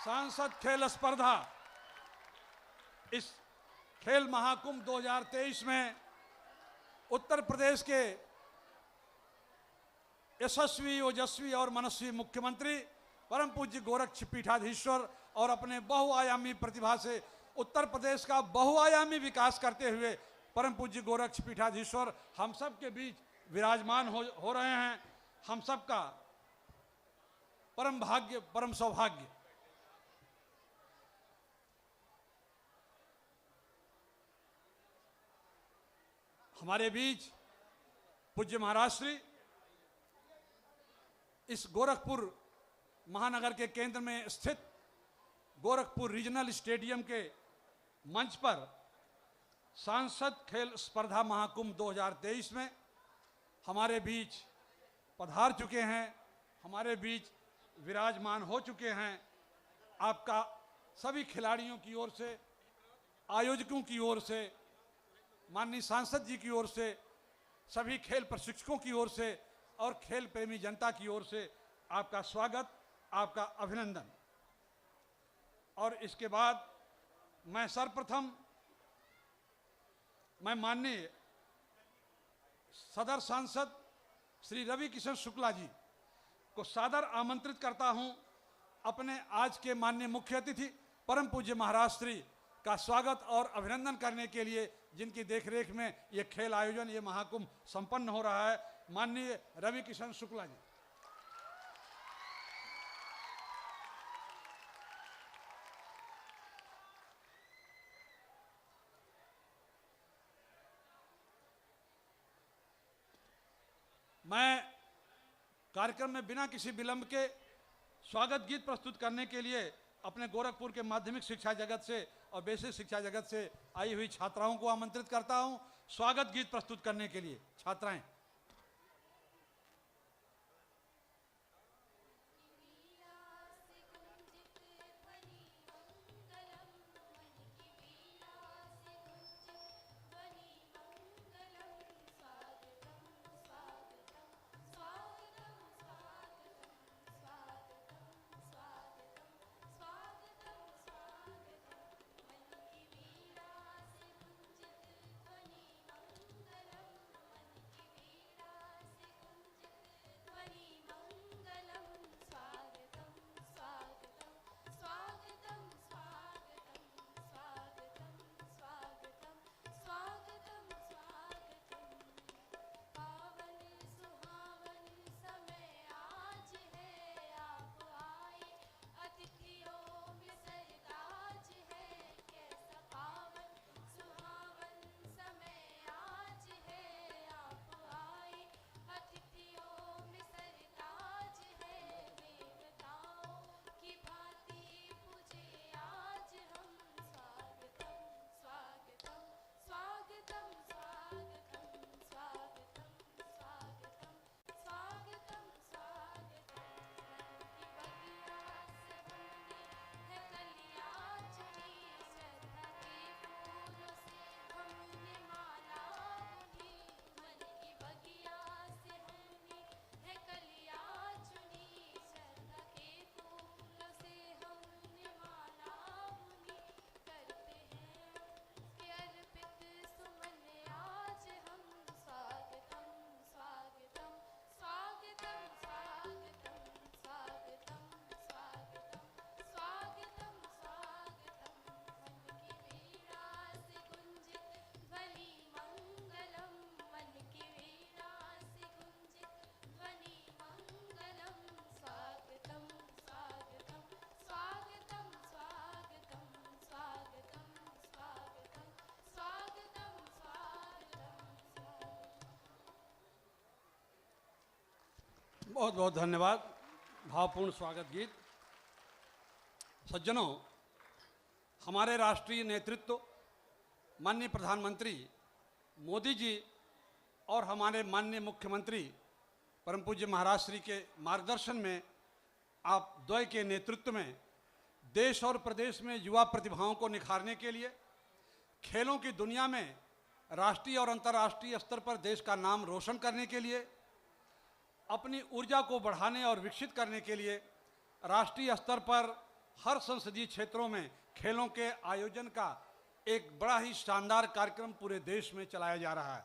सांसद खेल स्पर्धा, इस खेल महाकुंभ 2023 में उत्तर प्रदेश के यशस्वी, ओजस्वी और मनस्वी मुख्यमंत्री परम पूज्य गोरक्ष पीठाधीश्वर और अपने बहुआयामी प्रतिभा से उत्तर प्रदेश का बहुआयामी विकास करते हुए परम पूज्य गोरक्ष पीठाधीश्वर हम सब के बीच विराजमान हो रहे हैं। हम सब का परम भाग्य, परम सौभाग्य। हमारे बीच पूज्य महाराज श्री इस गोरखपुर महानगर के केंद्र में स्थित गोरखपुर रीजनल स्टेडियम के मंच पर सांसद खेल स्पर्धा महाकुंभ 2023 में हमारे बीच पधार चुके हैं, हमारे बीच विराजमान हो चुके हैं। आपका सभी खिलाड़ियों की ओर से, आयोजकों की ओर से, माननीय सांसद जी की ओर से, सभी खेल प्रशिक्षकों की ओर से और खेल प्रेमी जनता की ओर से आपका स्वागत, आपका अभिनंदन। और इसके बाद मैं सर्वप्रथम माननीय सदर सांसद श्री रवि किशन शुक्ला जी को सादर आमंत्रित करता हूं अपने आज के माननीय मुख्य अतिथि परम पूज्य महाराज श्री का स्वागत और अभिनंदन करने के लिए, जिनकी देखरेख में ये खेल आयोजन, ये महाकुंभ संपन्न हो रहा है। माननीय रवि किशन शुक्ला जी। मैं कार्यक्रम में बिना किसी विलंब के स्वागत गीत प्रस्तुत करने के लिए अपने गोरखपुर के माध्यमिक शिक्षा जगत से और बेसिक शिक्षा जगत से आई हुई छात्राओं को आमंत्रित करता हूं स्वागत गीत प्रस्तुत करने के लिए। छात्राएं बहुत बहुत धन्यवाद। भावपूर्ण स्वागत गीत। सज्जनों, हमारे राष्ट्रीय नेतृत्व माननीय प्रधानमंत्री मोदी जी और हमारे माननीय मुख्यमंत्री परम पूज्य महाराज श्री के मार्गदर्शन में, आप द्वय के नेतृत्व में देश और प्रदेश में युवा प्रतिभाओं को निखारने के लिए, खेलों की दुनिया में राष्ट्रीय और अंतर्राष्ट्रीय स्तर पर देश का नाम रोशन करने के लिए, अपनी ऊर्जा को बढ़ाने और विकसित करने के लिए राष्ट्रीय स्तर पर हर संसदीय क्षेत्रों में खेलों के आयोजन का एक बड़ा ही शानदार कार्यक्रम पूरे देश में चलाया जा रहा है।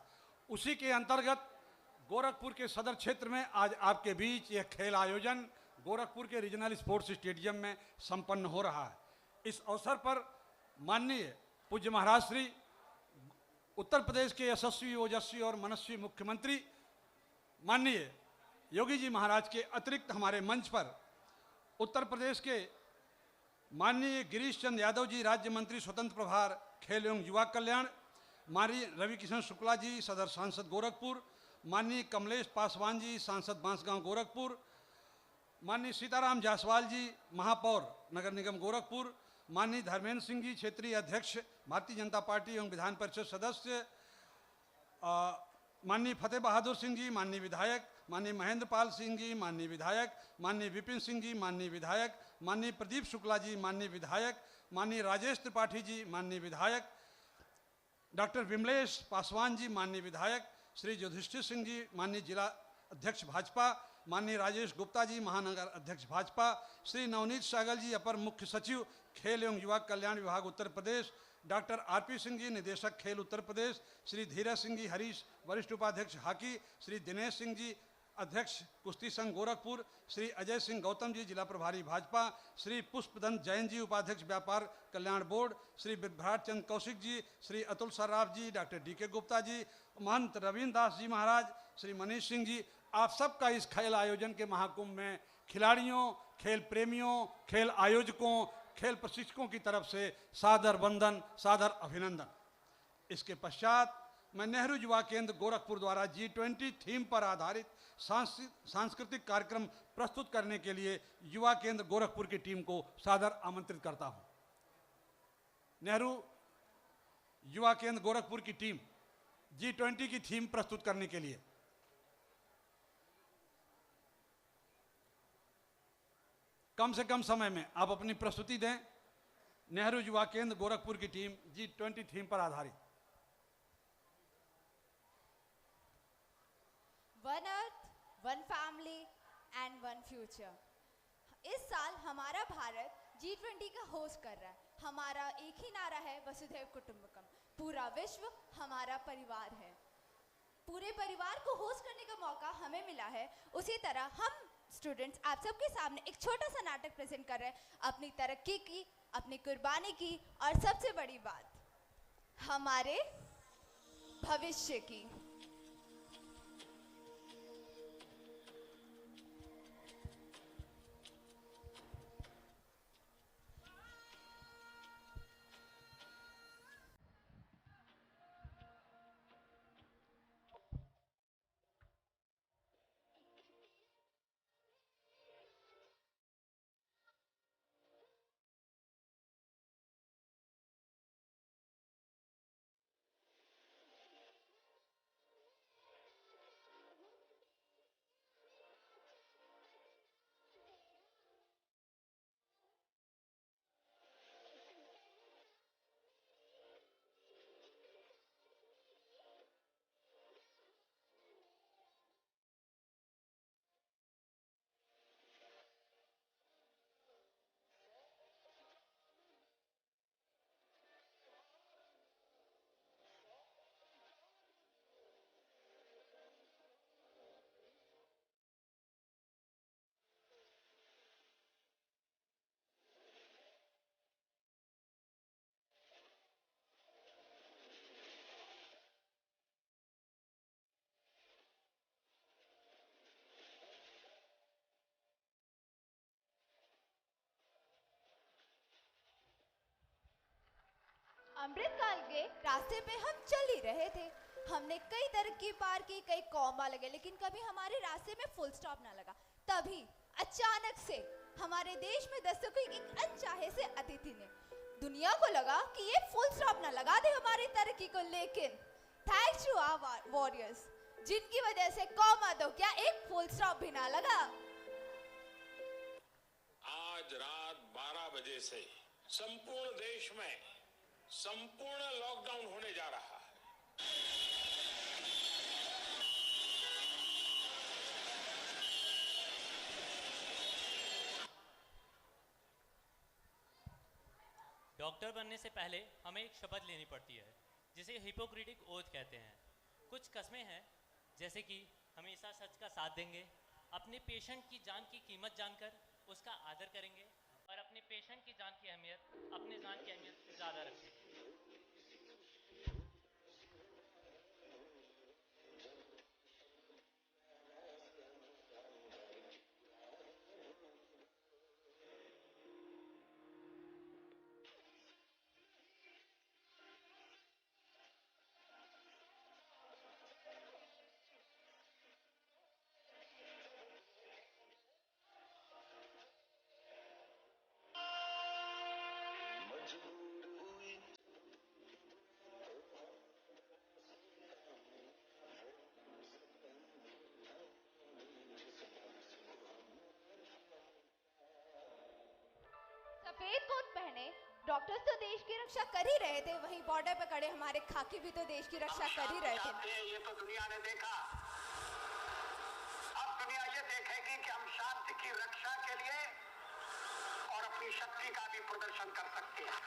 उसी के अंतर्गत गोरखपुर के सदर क्षेत्र में आज आपके बीच यह खेल आयोजन गोरखपुर के रीजनल स्पोर्ट्स स्टेडियम में संपन्न हो रहा है। इस अवसर पर माननीय पूज्य महाराज श्री उत्तर प्रदेश के यशस्वी, ओजस्वी और मनस्वी मुख्यमंत्री माननीय योगी जी महाराज के अतिरिक्त हमारे मंच पर उत्तर प्रदेश के माननीय गिरीश चंद्र यादव जी, राज्य मंत्री स्वतंत्र प्रभार खेल एवं युवा कल्याण, माननीय रविकिशन शुक्ला जी, सदर सांसद गोरखपुर, माननीय कमलेश पासवान जी, सांसद बांसगांव गोरखपुर, माननीय सीताराम जायसवाल जी, महापौर नगर निगम गोरखपुर, माननीय धर्मेंद्र सिंह जी, क्षेत्रीय अध्यक्ष भारतीय जनता पार्टी एवं विधान परिषद सदस्य, माननीय फतेह बहादुर सिंह जी, माननीय विधायक, माननीय महेंद्र पाल सिंह जी, माननीय विधायक, माननीय विपिन सिंह जी, माननीय विधायक, माननीय प्रदीप शुक्ला जी, माननीय विधायक, माननीय राजेश त्रिपाठी जी, माननीय विधायक, डॉक्टर विमलेश पासवान जी, माननीय विधायक, श्री युधिष्ठिर सिंह जी, माननीय जिला अध्यक्ष भाजपा, माननीय राजेश गुप्ता जी, महानगर अध्यक्ष भाजपा, श्री नवनीत सहगल जी, अपर मुख्य सचिव खेल एवं युवा कल्याण विभाग उत्तर प्रदेश, डॉक्टर आरपी सिंह जी, निदेशक खेल उत्तर प्रदेश, श्री धीरज सिंह जी हरीश, वरिष्ठ उपाध्यक्ष हॉकी, श्री दिनेश सिंह जी, अध्यक्ष कुश्ती संघ गोरखपुर, श्री अजय सिंह गौतम जी, जिला प्रभारी भाजपा, श्री पुष्पदंत जैन जी, उपाध्यक्ष व्यापार कल्याण बोर्ड, श्री विभ्राट चंद्र कौशिक जी, श्री अतुल सर्राफ जी, डॉक्टर डीके गुप्ता जी, महंत रविन्द्र दास जी महाराज, श्री मनीष सिंह जी, आप सबका इस खेल आयोजन के महाकुंभ में खिलाड़ियों, खेल प्रेमियों, खेल आयोजकों, खेल प्रशिक्षकों की तरफ से सादर वंदन, सादर अभिनंदन। इसके पश्चात मैं नेहरू युवा केंद्र गोरखपुर द्वारा G20 थीम पर आधारित सांस्कृतिक कार्यक्रम प्रस्तुत करने के लिए युवा केंद्र गोरखपुर की टीम को सादर आमंत्रित करता हूं। नेहरू युवा केंद्र गोरखपुर की टीम G20 की थीम प्रस्तुत करने के लिए कम से कम समय में आप अपनी प्रस्तुति दें। नेहरू युवा केंद्र गोरखपुर की टीम G20 थीम पर आधारित। One earth, one family and one future. इस साल हमारा भारत G20 का होस्ट कर रहा है। हमारा एक ही नारा है, वसुधैव कुटुंबकम। पूरा विश्व हमारा परिवार है। पूरे परिवार को होस्ट करने का मौका हमें मिला है। उसी तरह हम स्टूडेंट्स आप सबके सामने एक छोटा सा नाटक प्रेजेंट कर रहे हैं, अपनी तरक्की की, अपनी कुर्बानी की और सबसे बड़ी बात हमारे भविष्य की। अमृतकाल के रास्ते पे हम चल ही रहे थे। हमने कई तरक्की पार की, कई कौमा लगे, लेकिन कभी हमारे रास्ते में फुल स्टॉप ना लगा। तभी अचानक से हमारे देश में दस्तक हुई एक अनचाहे से अतिथि ने। दुनिया को लगा कि ये फुल स्टॉप ना लगा दे हमारी तरक्की को, लेकिन थैंक्स टू आवर वॉरियर्स, जिनकी वजह से कौमा तो क्या एक फुल स्टॉप भी ना लगा। आज रात 12 बजे से संपूर्ण देश में संपूर्ण लॉकडाउन होने जा रहा है। डॉक्टर बनने से पहले हमें एक शपथ लेनी पड़ती है जिसे हिपोक्रेटिक ओथ कहते हैं। कुछ कस्में हैं जैसे कि हमेशा सच का साथ देंगे, अपने पेशेंट की जान की कीमत जानकर उसका आदर करेंगे और अपने पेशेंट की जान की अहमियत अपने जान की अहमियत से ज़्यादा रखेंगे। सफेद कोट पहने डॉक्टर्स तो देश की रक्षा कर ही रहे थे, वहीं बॉर्डर पे खड़े हमारे खाकी भी तो देश की रक्षा कर ही रहे थे। ये तो दुनिया ने देखा। अब दुनिया ये देखेगी कि हम शांति की रक्षा के लिए और अपनी शक्ति का भी प्रदर्शन कर सकते हैं।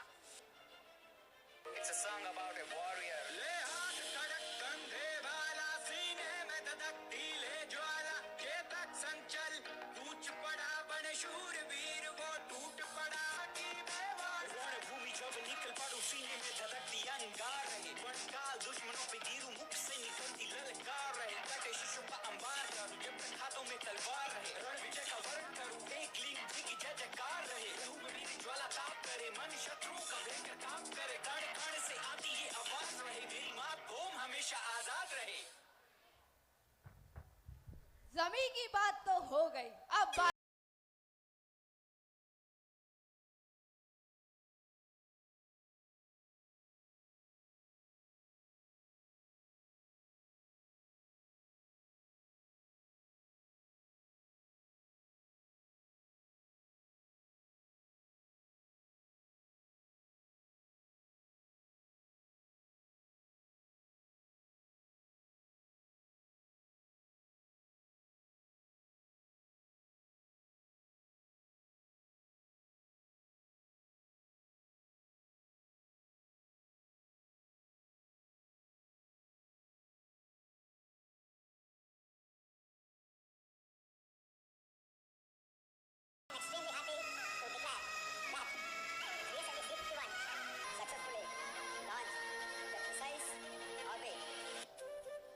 It's a song about a warrior. ले हाथ कड़क कंधे वाला, सीने में धधकती ले ज्वाला, चेतक संचल कूच पड़ा बन शूरवीर, वो टूट पड़ा की बेवार। रणभूमि जब निकल पड़ू, सीने में धधकती अंगार रहे, वनकाल दुश्मनों पे गिरू, मुख से निकलती ललकार रहे, कटे शिशु का अंबार करूं, जब तक हाथों में तलवार रहे, रण विजय का वर्ण करूं, एक लिंग की जय जयकार रहे, धूप मेरी ज्वाला ताप करे, मन शत्रुओं का भयंकर काम करे, कण कण से आती ये आवाज रहे, मेरी मात कौम हमेशा आजाद रहे। जमी की बात तो हो गई, अब बात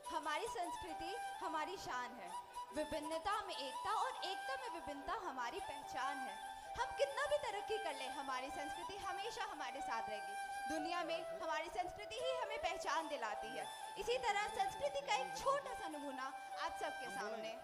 हमारी संस्कृति हमारी शान है, विभिन्नता में एकता और एकता में विभिन्नता हमारी पहचान है। हम कितना भी तरक्की कर लें, हमारी संस्कृति हमेशा हमारे साथ रहेगी। दुनिया में हमारी संस्कृति ही हमें पहचान दिलाती है। इसी तरह संस्कृति का एक छोटा सा नमूना आप सबके सामने।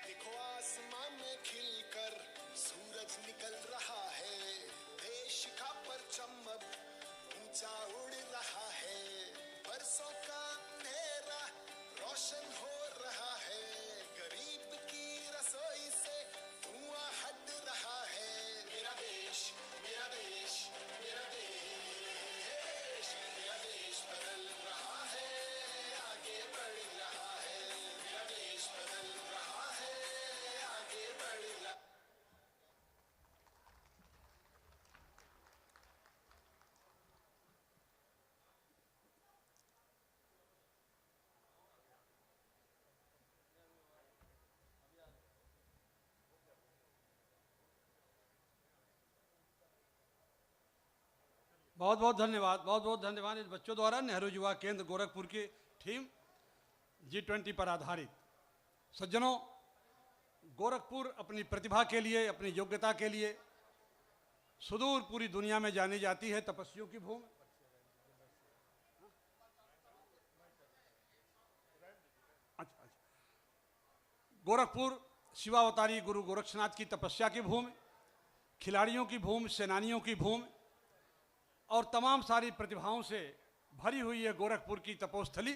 देखो आसमान में खिलकर सूरज निकल रहा है, देश का परचम अब ऊंचा उड़ रहा है, बरसों का अंधेरा रोशन हो रहा है, गरीब की रसोई से धुआं हट रहा है। मेरा देश, मेरा देश, मेरा देश, मेरा देश बदल रहा है, आगे बढ़ रहा है, मेरा देश बदल रहा है, आगे बढ़ रहा है। बहुत बहुत धन्यवाद, बहुत बहुत धन्यवाद इस बच्चों द्वारा नेहरू युवा केंद्र गोरखपुर की थीम G20 पर आधारित। सज्जनों, गोरखपुर अपनी प्रतिभा के लिए, अपनी योग्यता के लिए सुदूर पूरी दुनिया में जानी जाती है, तपस्वियों की भूमि। अच्छा अच्छा, गोरखपुर शिवावतारी गुरु गोरक्षनाथ की तपस्या की भूमि, खिलाड़ियों की भूमि, सेनानियों की भूमि और तमाम सारी प्रतिभाओं से भरी हुई है गोरखपुर की तपोस्थली।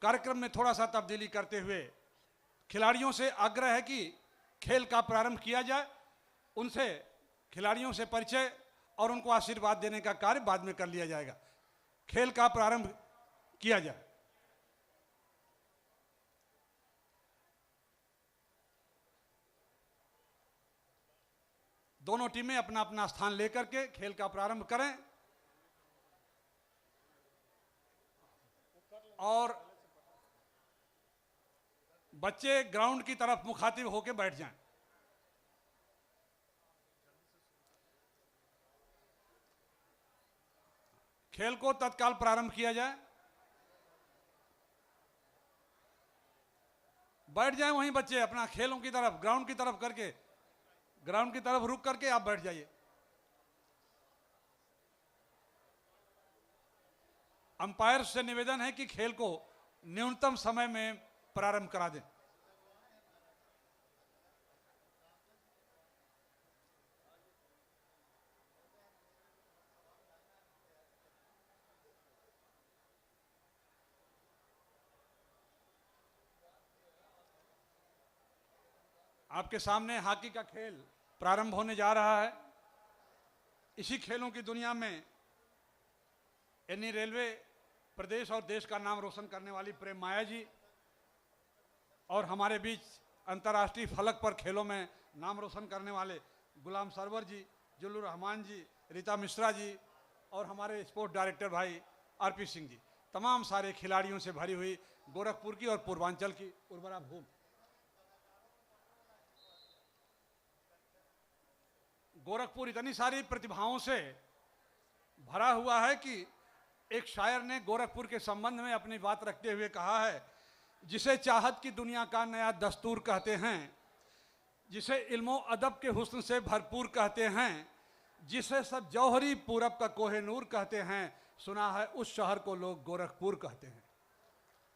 कार्यक्रम में थोड़ा सा तब्दीली करते हुए खिलाड़ियों से आग्रह है कि खेल का प्रारंभ किया जाए। उनसे खिलाड़ियों से परिचय और उनको आशीर्वाद देने का कार्य बाद में कर लिया जाएगा। खेल का प्रारंभ किया जाए। दोनों टीमें अपना अपना स्थान लेकर के खेल का प्रारंभ करें और बच्चे ग्राउंड की तरफ मुखातिब होकर बैठ जाएं। खेल को तत्काल प्रारंभ किया जाए। बैठ जाएं वहीं बच्चे अपना खेलों की तरफ, ग्राउंड की तरफ करके, ग्राउंड की तरफ रुक करके आप बैठ जाइए। अंपायर से निवेदन है कि खेल को न्यूनतम समय में प्रारंभ करा दें। आपके सामने हॉकी का खेल प्रारंभ होने जा रहा है। इसी खेलों की दुनिया में एनी रेलवे प्रदेश और देश का नाम रोशन करने वाली प्रेम माया जी और हमारे बीच अंतर्राष्ट्रीय फलक पर खेलों में नाम रोशन करने वाले गुलाम सरवर जी, जुल्लुर रहमान जी, रीता मिश्रा जी और हमारे स्पोर्ट डायरेक्टर भाई आरपी सिंह जी, तमाम सारे खिलाड़ियों से भरी हुई गोरखपुर की और पूर्वांचल की उर्वरा भूमि। गोरखपुर इतनी सारी प्रतिभाओं से भरा हुआ है कि एक शायर ने गोरखपुर के संबंध में अपनी बात रखते हुए कहा है, जिसे चाहत की दुनिया का नया दस्तूर कहते हैं, जिसे इल्मो अदब के हुस्न से भरपूर कहते हैं, जिसे सब जौहरी पूरब का कोहिनूर कहते हैं, सुना है उस शहर को लोग गोरखपुर कहते हैं।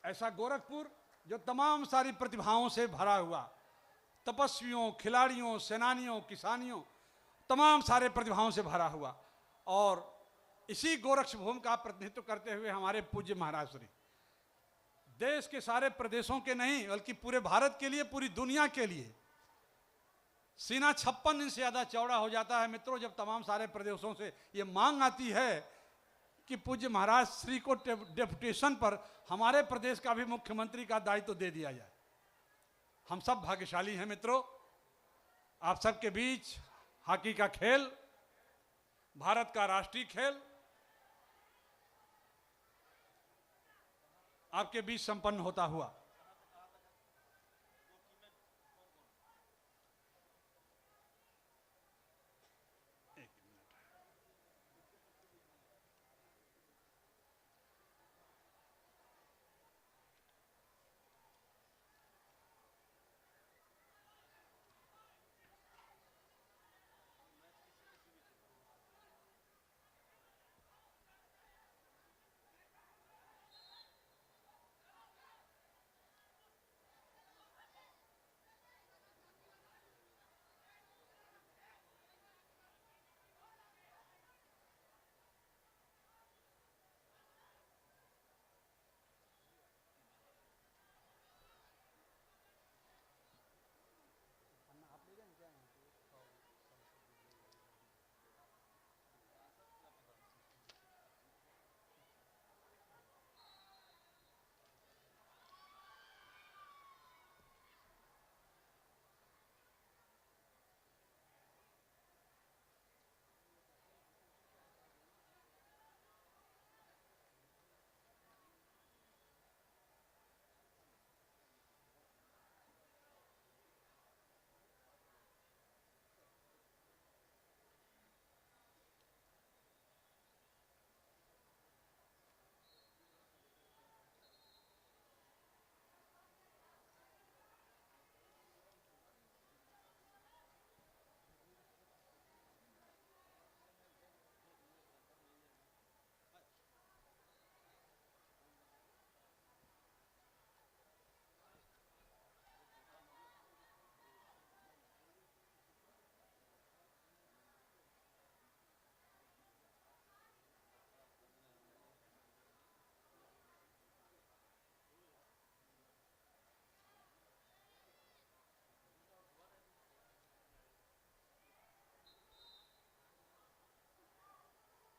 ऐसा गोरखपुर जो तमाम सारी प्रतिभाओं से भरा हुआ, तपस्वियों, खिलाड़ियों, सेनानियों, किसानियों, तमाम सारे प्रतिभाओं से भरा हुआ, और इसी गोरक्ष भूमि का प्रतिनिधित्व करते हुए हमारे पूज्य महाराज श्री देश के सारे प्रदेशों के नहीं बल्कि पूरे भारत के लिए, पूरी दुनिया के लिए सीना 56 इंच से ज्यादा चौड़ा हो जाता है मित्रों, जब तमाम सारे प्रदेशों से ये मांग आती है कि पूज्य महाराज श्री को डेपुटेशन पर हमारे प्रदेश का भी मुख्यमंत्री का दायित्व दे दिया जाए। हम सब भाग्यशाली हैं मित्रों। आप सबके बीच हॉकी का खेल, भारत का राष्ट्रीय खेल, आपके बीच संपन्न होता हुआ।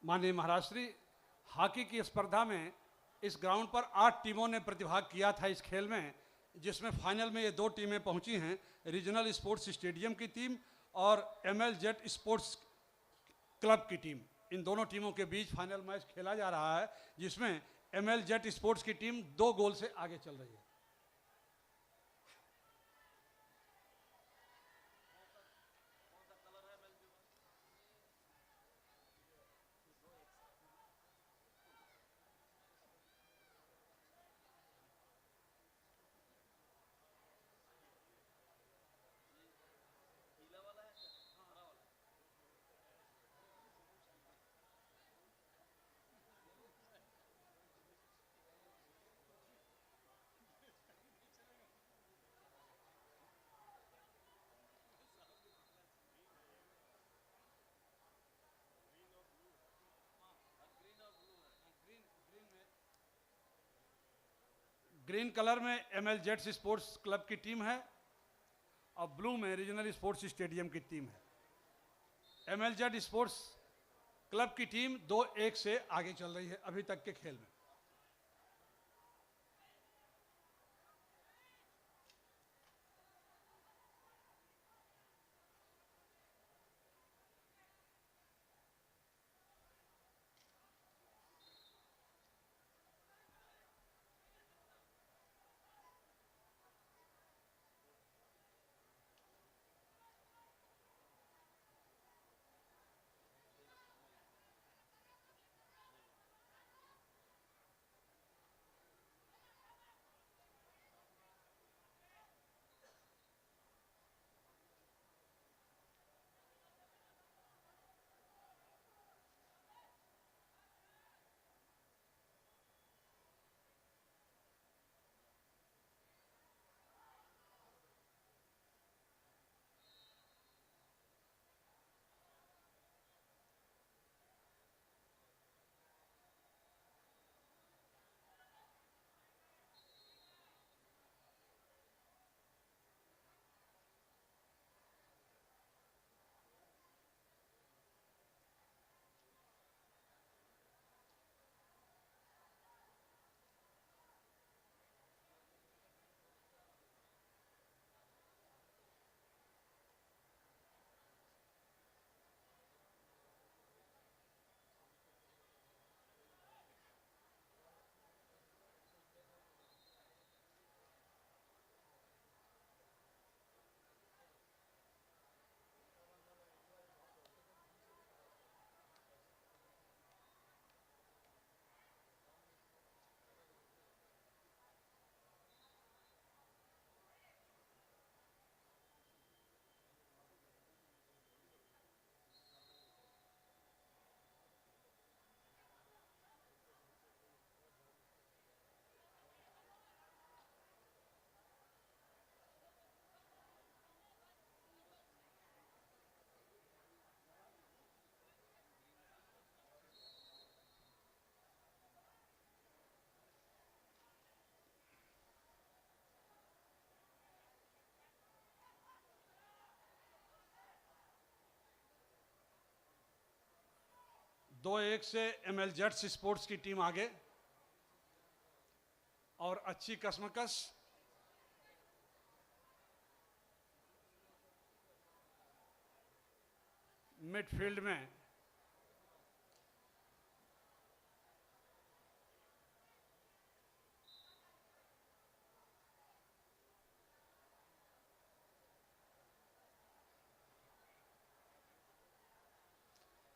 माननीय महाराज श्री, हॉकी की स्पर्धा में इस ग्राउंड पर 8 टीमों ने प्रतिभाग किया था इस खेल में, जिसमें फाइनल में ये 2 टीमें पहुंची हैं, रीजनल स्पोर्ट्स स्टेडियम की टीम और MLZ स्पोर्ट्स क्लब की टीम। इन दोनों टीमों के बीच फाइनल मैच खेला जा रहा है, जिसमें MLZ स्पोर्ट्स की टीम 2 गोल से आगे चल रही है। ग्रीन कलर में MLZ स्पोर्ट्स क्लब की टीम है और ब्लू में रीजनल स्पोर्ट्स स्टेडियम की टीम है। MLZ स्पोर्ट्स क्लब की टीम 2-1 से आगे चल रही है अभी तक के खेल में। दो एक से MLZ स्पोर्ट्स की टीम आगे और अच्छी कसमकस मिडफील्ड में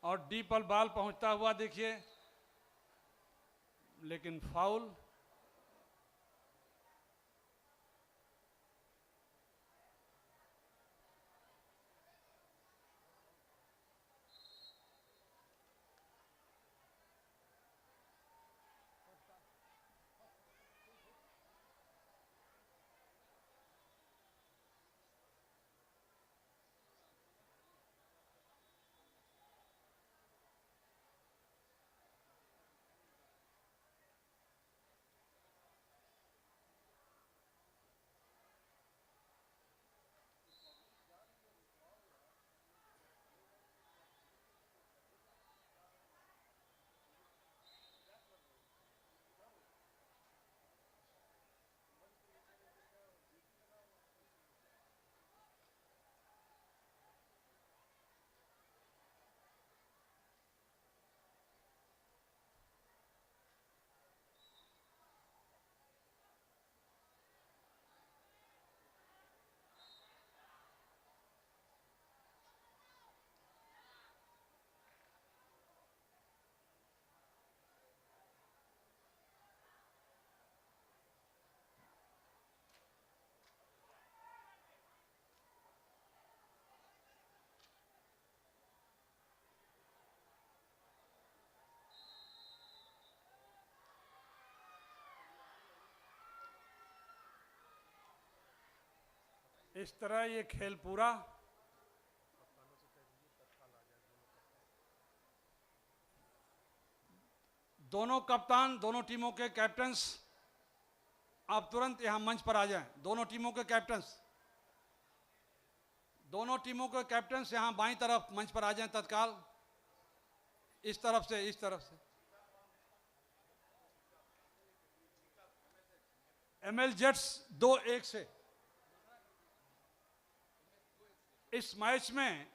और डी पर बॉल पहुंचता हुआ देखिए, लेकिन फाउल। इस तरह ये खेल पूरा दोनों कप्तान, दोनों टीमों के कैप्टन्स, आप तुरंत यहां मंच पर आ जाएं। दोनों टीमों के कैप्टन्स, दोनों टीमों के कैप्टन्स यहां बाईं तरफ मंच पर आ जाएं तत्काल। इस तरफ से, इस तरफ से। एमएल जेट्स 2-1 से इस मैच में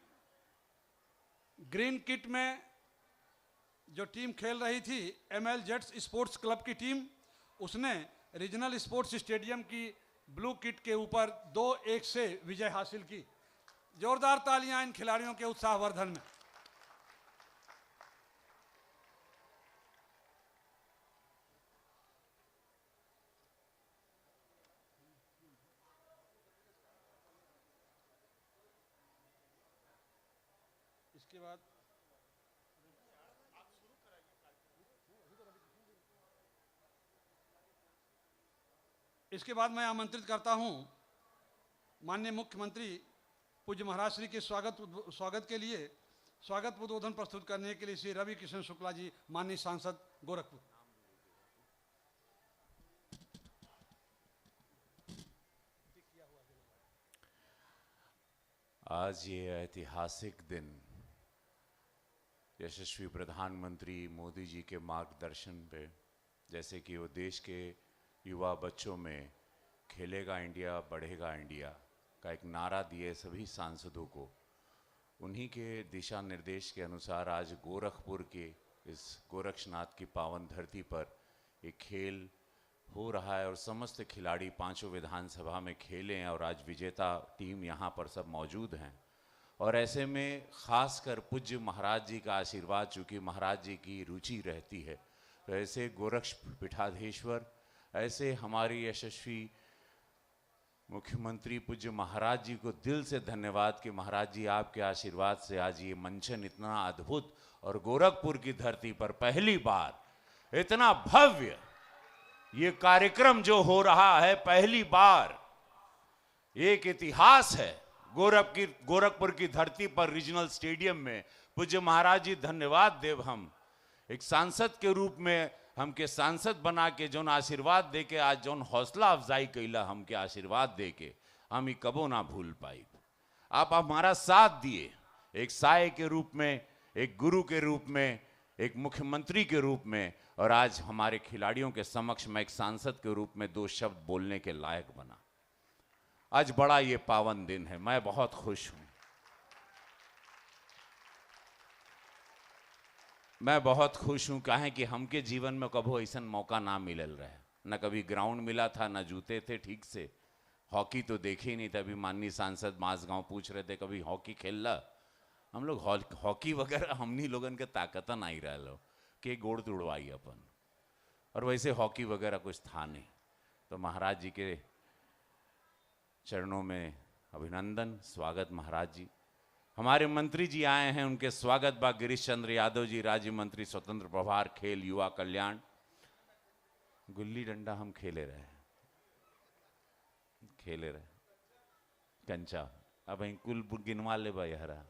ग्रीन किट में जो टीम खेल रही थी, एमएल जेट्स स्पोर्ट्स क्लब की टीम, उसने रीजनल स्पोर्ट्स स्टेडियम की ब्लू किट के ऊपर 2-1 से विजय हासिल की। जोरदार तालियां इन खिलाड़ियों के उत्साहवर्धन में। इसके बाद मैं आमंत्रित करता हूं माननीय मुख्यमंत्री पूज्य महाराज श्री के स्वागत के लिए स्वागत उद्बोधन प्रस्तुत करने के लिए श्री रवि किशन शुक्ला जी, माननीय सांसद गोरखपुर। आज ये ऐतिहासिक दिन यशस्वी प्रधानमंत्री मोदी जी के मार्गदर्शन पे, जैसे कि वो देश के युवा बच्चों में खेलेगा इंडिया बढ़ेगा इंडिया का एक नारा दिए सभी सांसदों को, उन्हीं के दिशा निर्देश के अनुसार आज गोरखपुर के इस गोरक्षनाथ की पावन धरती पर एक खेल हो रहा है और समस्त खिलाड़ी पांचों विधानसभा में खेले हैं और आज विजेता टीम यहाँ पर सब मौजूद हैं। और ऐसे में खासकर पूज्य महाराज जी का आशीर्वाद, चूँकि महाराज जी की रुचि रहती है, तो ऐसे गोरक्ष पीठाधीश्वर, ऐसे हमारी यशस्वी मुख्यमंत्री पूज्य महाराज जी को दिल से धन्यवाद कि महाराज जी आपके आशीर्वाद से आज ये मंचन इतना अद्भुत और गोरखपुर की धरती पर पहली बार इतना भव्य ये कार्यक्रम जो हो रहा है, पहली बार एक इतिहास है गोरखपुर की धरती पर रीजनल स्टेडियम में। पूज्य महाराज जी धन्यवाद देव, हम एक सांसद के रूप में हमके सांसद बना के जोन आशीर्वाद दे के आज जोन हौसला अफजाई कैला हमके आशीर्वाद दे के, हम ही कबो ना भूल पाई। आप हमारा साथ दिए एक साय के रूप में, एक गुरु के रूप में, एक मुख्यमंत्री के रूप में, और आज हमारे खिलाड़ियों के समक्ष मैं एक सांसद के रूप में दो शब्द बोलने के लायक बना। आज बड़ा ये पावन दिन है, मैं बहुत खुश हूं। मैं बहुत खुश हूं काहे कि हमके जीवन में कभो ऐसा मौका ना मिलल रहे, न कभी ग्राउंड मिला था, न जूते थे ठीक से, हॉकी तो देखे ही नहीं था। अभी माननीय सांसद मासगांव पूछ रहे थे कभी हॉकी खेल ला, हम लोग हॉकी वगैरह हमनी लोगन के ताकत नहीं रहा लो कि गोड़ तुड़वाई अपन, और वैसे हॉकी वगैरह कुछ था नहीं। तो महाराज जी के चरणों में अभिनंदन, स्वागत महाराज जी। हमारे मंत्री जी आए हैं, उनके स्वागत बा गिरीश चंद्र यादव जी, राज्य मंत्री स्वतंत्र प्रभार खेल युवा कल्याण। गुल्ली डंडा हम खेले रहे कंचा, अब कुल गिनवा ले भाई हरा।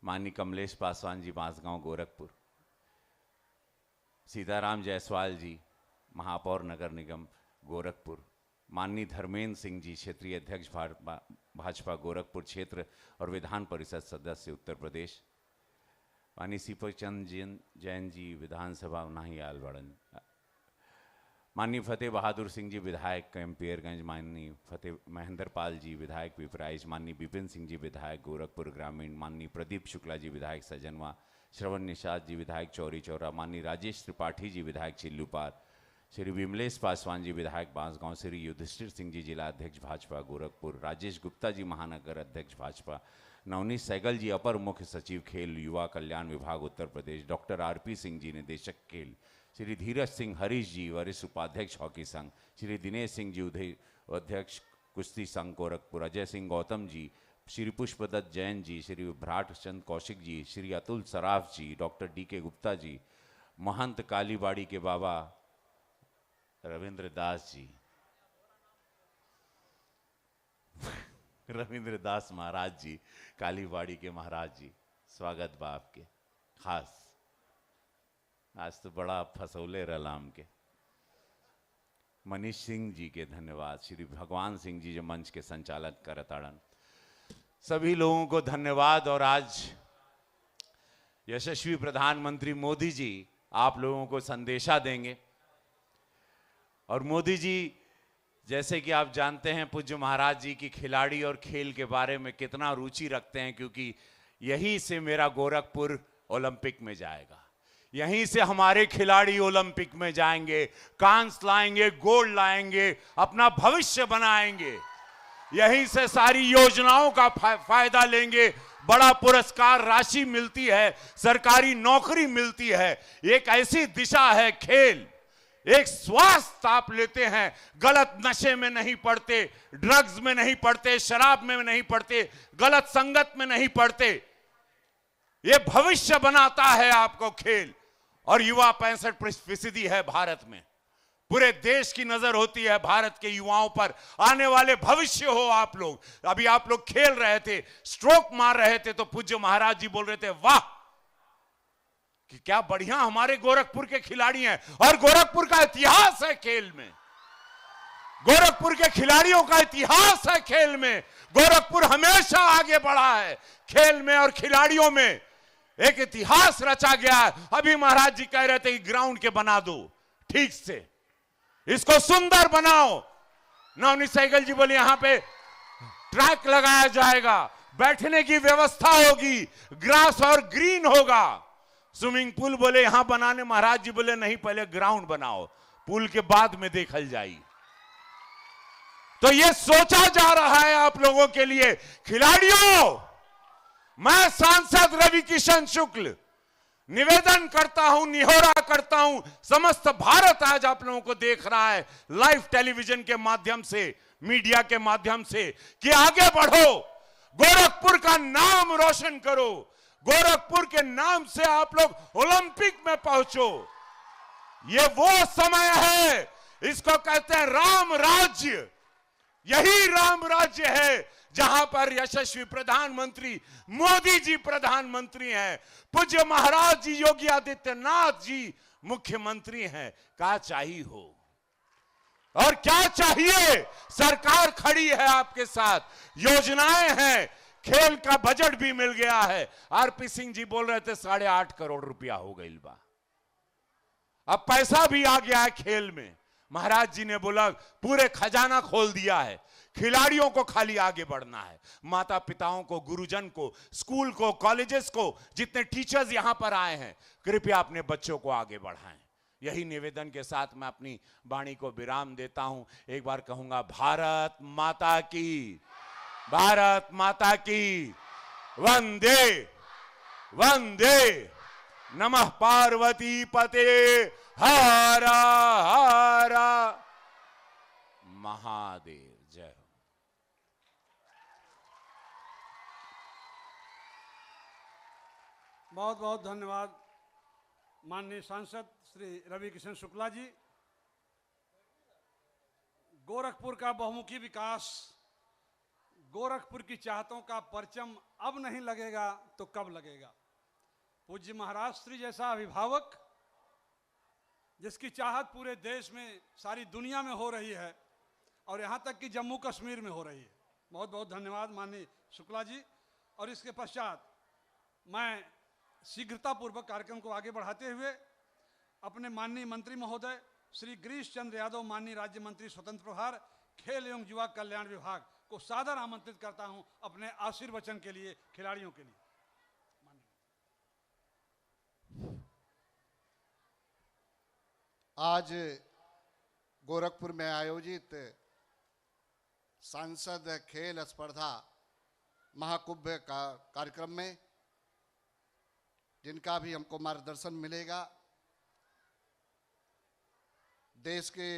माननीय कमलेश पासवान जी बांसगांव गोरखपुर, सीताराम जायसवाल जी महापौर नगर निगम गोरखपुर, माननीय धर्मेंद्र सिंह जी क्षेत्रीय अध्यक्ष भाजपा गोरखपुर क्षेत्र और विधान परिषद सदस्य उत्तर प्रदेश, माननीय सीपचंद जैन जी विधानसभा उन्हीं आलवाड़न, माननीय फतेह बहादुर सिंह जी विधायक कैंपियरगंज, माननीय फतेह महेंद्र पाल जी विधायक पिपराइच, माननीय विपिन सिंह जी विधायक गोरखपुर ग्रामीण, माननीय प्रदीप शुक्ला जी विधायक सजनवा, श्रवण निषाद जी विधायक चौरी चौरा, माननीय राजेश त्रिपाठी जी विधायक चिल्लूपार, श्री विमलेश पासवान जी विधायक बांसगांव, श्री युधिष्ठिर सिंह जी जिला अध्यक्ष भाजपा गोरखपुर, राजेश गुप्ता जी महानगर अध्यक्ष भाजपा, नवनीत सहगल जी अपर मुख्य सचिव खेल युवा कल्याण विभाग उत्तर प्रदेश, डॉक्टर आरपी सिंह जी निदेशक खेल, श्री धीरज सिंह हरीश जी वरिष्ठ उपाध्यक्ष हॉकी संघ, श्री दिनेश सिंह जी अध्यक्ष कुश्ती संघ गोरखपुर, अजय सिंह गौतम जी, श्री पुष्पदत्त जैन जी, श्री भ्राट चंद कौशिक जी, श्री अतुल सराफ जी, डॉक्टर DK गुप्ता जी, महंत कालीबाड़ी के बाबा रविंद्र दास जी, रविंद्र दास महाराज जी, कालीबाड़ी के महाराज जी, स्वागत बा आपके खास। आज तो बड़ा फसौले रलाम के। मनीष सिंह जी के धन्यवाद। श्री भगवान सिंह जी जो मंच के संचालक करताड़न, सभी लोगों को धन्यवाद। और आज यशस्वी प्रधानमंत्री मोदी जी आप लोगों को संदेशा देंगे। और मोदी जी, जैसे कि आप जानते हैं, पूज्य महाराज जी की खिलाड़ी और खेल के बारे में कितना रुचि रखते हैं, क्योंकि यहीं से मेरा गोरखपुर ओलंपिक में जाएगा, यहीं से हमारे खिलाड़ी ओलंपिक में जाएंगे, कांस्य लाएंगे, गोल्ड लाएंगे, अपना भविष्य बनाएंगे, यहीं से सारी योजनाओं का फायदा लेंगे। बड़ा पुरस्कार राशि मिलती है, सरकारी नौकरी मिलती है। एक ऐसी दिशा है खेल, एक स्वास्थ्य आप लेते हैं, गलत नशे में नहीं पड़ते, ड्रग्स में नहीं पड़ते, शराब में नहीं पड़ते, गलत संगत में नहीं पड़ते। ये भविष्य बनाता है आपको खेल। और युवा 65% है भारत में। पूरे देश की नजर होती है भारत के युवाओं पर। आने वाले भविष्य हो आप लोग। अभी आप लोग खेल रहे थे, स्ट्रोक मार रहे थे, तो पूज्य महाराज जी बोल रहे थे, वाह कि क्या बढ़िया हमारे गोरखपुर के खिलाड़ी हैं। और गोरखपुर का इतिहास है खेल में, गोरखपुर के खिलाड़ियों का इतिहास है खेल में। गोरखपुर हमेशा आगे बढ़ा है खेल में और खिलाड़ियों में, एक इतिहास रचा गया है। अभी महाराज जी कह रहे थे कि ग्राउंड के बना दो, ठीक से इसको सुंदर बनाओ। नवनीत सहगल जी बोले यहां पे ट्रैक लगाया जाएगा, बैठने की व्यवस्था होगी, ग्रास और ग्रीन होगा, स्विमिंग पूल बोले यहां बनाने। महाराज जी बोले नहीं, पहले ग्राउंड बनाओ, पूल के बाद में देखल जाएगी। तो ये सोचा जा रहा है आप लोगों के लिए। खिलाड़ियों, मैं सांसद रवि किशन शुक्ल निवेदन करता हूं, निहोरा करता हूं, समस्त भारत आज आप लोगों को देख रहा है लाइव टेलीविजन के माध्यम से, मीडिया के माध्यम से, कि आगे बढ़ो, गोरखपुर का नाम रोशन करो, गोरखपुर के नाम से आप लोग ओलंपिक में पहुंचो। ये वो समय है, इसको कहते हैं राम राज्य। यही राम राज्य है जहां पर यशस्वी प्रधानमंत्री मोदी जी प्रधानमंत्री हैं, पूज्य महाराज जी योगी आदित्यनाथ जी मुख्यमंत्री हैं। क्या चाहिए हो और क्या चाहिए? सरकार खड़ी है आपके साथ, योजनाएं हैं, खेल का बजट भी मिल गया है। आरपी सिंह जी बोल रहे थे 8.5 करोड़ रुपया हो गई बा, अब पैसा भी आ गया है खेल में। महाराज जी ने बोला पूरे खजाना खोल दिया है, खिलाड़ियों को खाली आगे बढ़ना है, माता पिताओं को, गुरुजन को, स्कूल को, कॉलेजेस को, जितने टीचर्स यहां पर आए हैं, कृपया अपने बच्चों को आगे बढ़ाएं। यही निवेदन के साथ मैं अपनी वाणी को विराम देता हूं। एक बार कहूंगा, भारत माता की, भारत माता की, वंदे वंदे, नमः पार्वती पते, हरा हरा महादेव। जय हो। बहुत बहुत धन्यवाद माननीय सांसद श्री रवि किशन शुक्ला जी। गोरखपुर का बहुमुखी विकास, गोरखपुर की चाहतों का परचम अब नहीं लगेगा तो कब लगेगा? पूज्य महाराज श्री जैसा अभिभावक, जिसकी चाहत पूरे देश में, सारी दुनिया में हो रही है और यहाँ तक कि जम्मू कश्मीर में हो रही है। बहुत बहुत धन्यवाद माननीय शुक्ला जी। और इसके पश्चात मैं शीघ्रतापूर्वक कार्यक्रम को आगे बढ़ाते हुए अपने माननीय मंत्री महोदय श्री गिरीश चंद्र यादव, माननीय राज्य मंत्री स्वतंत्र प्रभार खेल एवं युवा कल्याण विभाग को सादर आमंत्रित करता हूं अपने आशीर्वचन के लिए, खिलाड़ियों के लिए। आज गोरखपुर में आयोजित सांसद खेल स्पर्धा महाकुंभ का कार्यक्रम में जिनका भी हमको मार्गदर्शन मिलेगा, देश के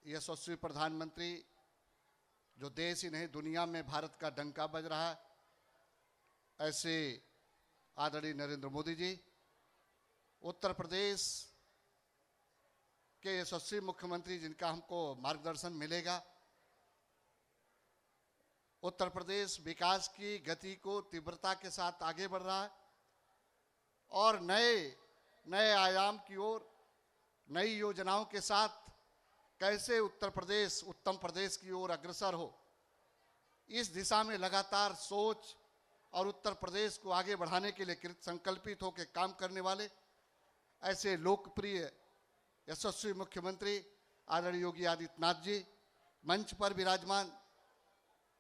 यशस्वी प्रधानमंत्री, जो देश ही नहीं दुनिया में भारत का डंका बज रहा है, ऐसे आदरणीय नरेंद्र मोदी जी, उत्तर प्रदेश के यशस्वी मुख्यमंत्री जिनका हमको मार्गदर्शन मिलेगा, उत्तर प्रदेश विकास की गति को तीव्रता के साथ आगे बढ़ रहा है और नए नए आयाम की ओर नई योजनाओं के साथ कैसे उत्तर प्रदेश उत्तम प्रदेश की ओर अग्रसर हो, इस दिशा में लगातार सोच और उत्तर प्रदेश को आगे बढ़ाने के लिए कृत संकल्पित होकर काम करने वाले ऐसे लोकप्रिय यशस्वी मुख्यमंत्री आदरणीय योगी आदित्यनाथ जी, मंच पर विराजमान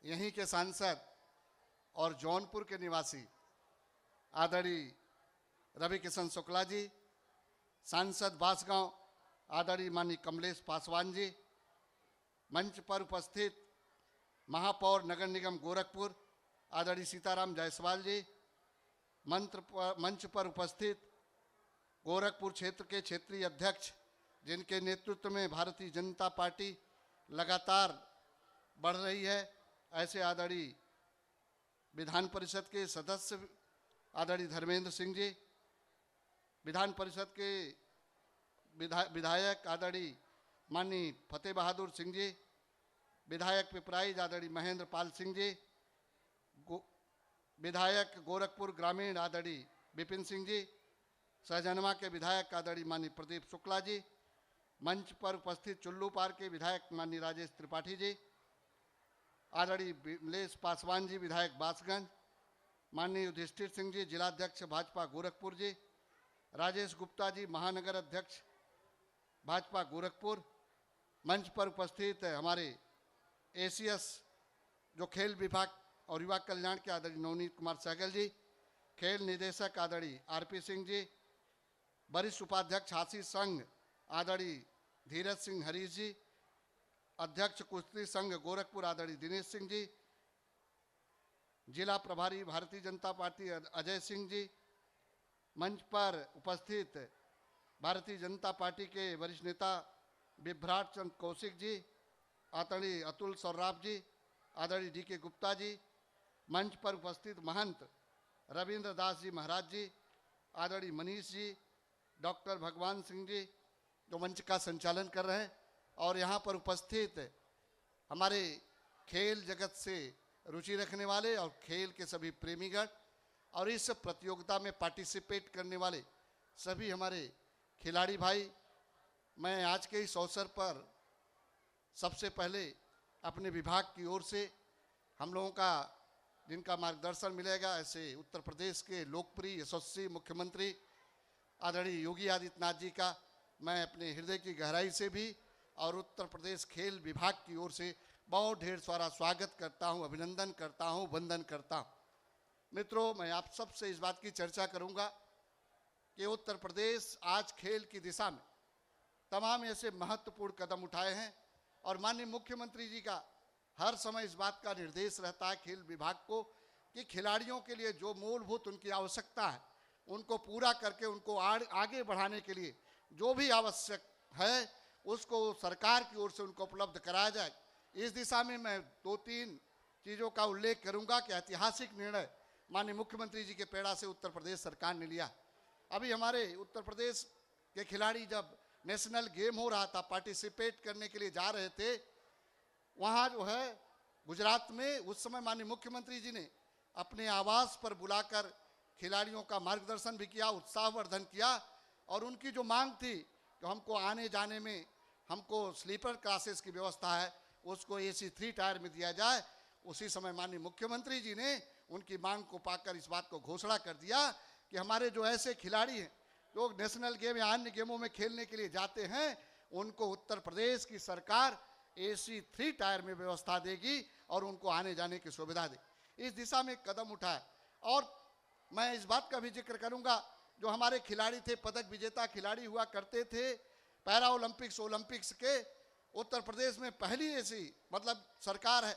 यहीं के सांसद और जौनपुर के निवासी आदरणीय रवि किशन शुक्ला जी, सांसद बांसगांव आदरणीय माननीय कमलेश पासवान जी, मंच पर उपस्थित महापौर नगर निगम गोरखपुर आदरणीय सीताराम जायसवाल जी, मंच पर उपस्थित गोरखपुर क्षेत्र के क्षेत्रीय अध्यक्ष जिनके नेतृत्व में भारतीय जनता पार्टी लगातार बढ़ रही है, ऐसे आदरणीय विधान परिषद के सदस्य आदरणीय धर्मेंद्र सिंह जी, विधान परिषद के विधायक आदरणीय माननीय फतेह बहादुर सिंह जी, विधायक पिपराइच आदरणीय महेंद्र पाल सिंह जी, विधायक गोरखपुर ग्रामीण आदरणीय विपिन सिंह जी, सहजनवा के विधायक आदरणीय माननीय प्रदीप शुक्ला जी, मंच पर उपस्थित चुल्लू पार के विधायक माननीय राजेश त्रिपाठी जी, आदरणीय कमलेश पासवान जी विधायक बांसगंज, माननीय युधिष्ठिर सिंह जी जिलाध्यक्ष भाजपा गोरखपुर जी, राजेश गुप्ता जी महानगर अध्यक्ष भाजपा गोरखपुर, मंच पर उपस्थित हमारे एसीएस जो खेल विभाग और युवा कल्याण के आदरणीय नवनीत कुमार सहगल जी, खेल निदेशक आदरणीय आरपी सिंह जी, वरिष्ठ उपाध्यक्ष हासी संघ आदरणीय धीरज सिंह हरीश जी, अध्यक्ष कुश्ती संघ गोरखपुर आदरणीय दिनेश सिंह जी, जिला प्रभारी भारतीय जनता पार्टी अजय सिंह जी, मंच पर उपस्थित भारतीय जनता पार्टी के वरिष्ठ नेता बिभ्राट चंद कौशिक जी, आदरणीय अतुल सौराब जी, आदरणीय डीके गुप्ता जी, मंच पर उपस्थित महंत रविंद्र दास जी महाराज जी, आदरणीय मनीष जी, डॉक्टर भगवान सिंह जी जो मंच का संचालन कर रहे हैं, और यहाँ पर उपस्थित हमारे खेल जगत से रुचि रखने वाले और खेल के सभी प्रेमीगण और इस प्रतियोगिता में पार्टिसिपेट करने वाले सभी हमारे खिलाड़ी भाई, मैं आज के इस अवसर पर सबसे पहले अपने विभाग की ओर से हम लोगों का जिनका मार्गदर्शन मिलेगा ऐसे उत्तर प्रदेश के लोकप्रिय यशस्वी मुख्यमंत्री आदरणीय योगी आदित्यनाथ जी का मैं अपने हृदय की गहराई से भी और उत्तर प्रदेश खेल विभाग की ओर से बहुत ढेर सारा स्वागत करता हूं, अभिनंदन करता हूं, वंदन करता हूं। मित्रों, मैं आप सबसे इस बात की चर्चा करूंगा कि उत्तर प्रदेश आज खेल की दिशा में तमाम ऐसे महत्वपूर्ण कदम उठाए हैं और माननीय मुख्यमंत्री जी का हर समय इस बात का निर्देश रहता है खेल विभाग को कि खिलाड़ियों के लिए जो मूलभूत उनकी आवश्यकता है उनको पूरा करके उनको आगे बढ़ाने के लिए जो भी आवश्यक है उसको सरकार की ओर से उनको उपलब्ध कराया जाए। इस दिशा में मैं 2-3 चीज़ों का उल्लेख करूंगा कि ऐतिहासिक निर्णय माननीय मुख्यमंत्री जी के प्रेरणा से उत्तर प्रदेश सरकार ने लिया। अभी हमारे उत्तर प्रदेश के खिलाड़ी जब नेशनल गेम हो रहा था, पार्टिसिपेट करने के लिए जा रहे थे, वहाँ जो है गुजरात में उस समय माननीय मुख्यमंत्री जी ने अपने आवास पर बुलाकर खिलाड़ियों का मार्गदर्शन भी किया, उत्साहवर्धन किया और उनकी जो मांग थी कि हमको आने जाने में हमको स्लीपर क्लासेस की व्यवस्था है उसको AC 3 टायर में दिया जाए। उसी समय माननीय मुख्यमंत्री जी ने उनकी मांग को पाकर इस बात को घोषणा कर दिया कि हमारे जो ऐसे खिलाड़ी हैं जो नेशनल गेम या अन्य गेमों में खेलने के लिए जाते हैं उनको उत्तर प्रदेश की सरकार AC 3 टायर में व्यवस्था देगी और उनको आने जाने की सुविधा देगी। इस दिशा में कदम उठाए और मैं इस बात का भी जिक्र करूंगा जो हमारे खिलाड़ी थे, पदक विजेता खिलाड़ी हुआ करते थे पैरा ओलंपिक्स के उत्तर प्रदेश में पहली ऐसी मतलब सरकार है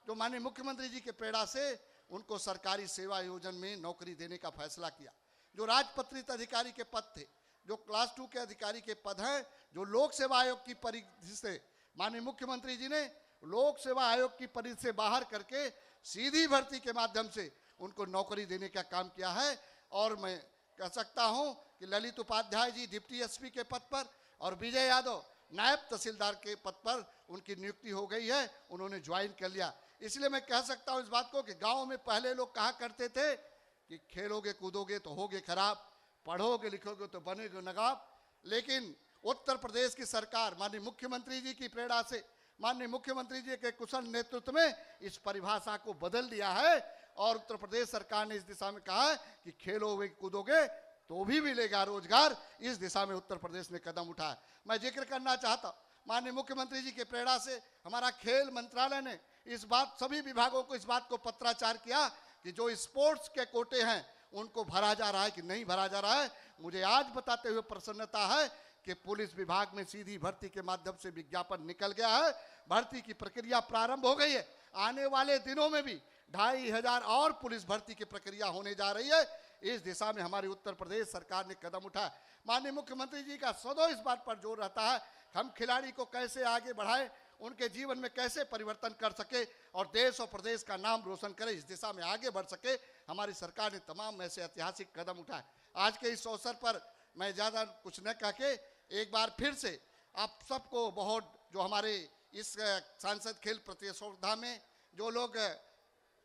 जो माननीय मुख्यमंत्री जी के प्रेरणा से उनको सरकारी सेवा योजना में नौकरी देने का फैसला किया। जो राजपत्रित अधिकारी के पद थे, जो क्लास 2 के अधिकारी के पद हैं, जो लोक सेवा आयोग की परिधि से माननीय मुख्यमंत्री जी ने लोक सेवा आयोग की परिधि से बाहर करके सीधी भर्ती के माध्यम से उनको नौकरी देने का काम किया है। और मैं कह सकता हूं कि ललित उपाध्याय जी डिप्टी एसपी के पद पर और विजय यादव नायब तहसीलदार के पद पर उनकी नियुक्ति हो गई है, उन्होंने ज्वाइन कर लिया। इसलिए मैं कह सकता हूं इस बात को कि गांव में पहले लोग कहा करते थे कि खेलोगे कूदोगे तो होगे खराब, पढ़ोगे लिखोगे तो बनेगे नवाब। लेकिन उत्तर प्रदेश की सरकार माननीय मुख्यमंत्री जी की प्रेरणा से, माननीय मुख्यमंत्री जी के कुशल नेतृत्व में इस परिभाषा को बदल दिया है और उत्तर प्रदेश सरकार ने इस दिशा में कहा है कि खेलोगे कूदोगे तो भी मिलेगा रोजगार। इस दिशा में उत्तर प्रदेश ने कदम उठाया। मैं जिक्र करना चाहता हूं, माननीय मुख्यमंत्री जी के प्रेरणा से हमारा खेल मंत्रालय ने इस बात, सभी विभागों को इस बात को पत्राचार किया कि जो स्पोर्ट्स के कोटे हैं उनको भरा जा रहा है कि नहीं भरा जा रहा है। मुझे आज बताते हुए प्रसन्नता है कि पुलिस विभाग में सीधी भर्ती के माध्यम से विज्ञापन निकल गया है, भर्ती की प्रक्रिया प्रारंभ हो गई है। आने वाले दिनों में भी 2500 और पुलिस भर्ती की प्रक्रिया होने जा रही है। इस दिशा में हमारी उत्तर प्रदेश सरकार ने कदम उठाया। माननीय मुख्यमंत्री जी का सदैव इस बात पर जोर रहता है हम खिलाड़ी को कैसे आगे बढ़ाएं, उनके जीवन में कैसे परिवर्तन कर सके और देश और प्रदेश का नाम रोशन करे, इस दिशा में आगे बढ़ सके। हमारी सरकार ने तमाम ऐसे ऐतिहासिक कदम उठाए। आज के इस अवसर पर मैं ज़्यादा कुछ न कह के एक बार फिर से आप सबको बहुत, जो हमारे इस सांसद खेल प्रतिस्पर्धा में जो लोग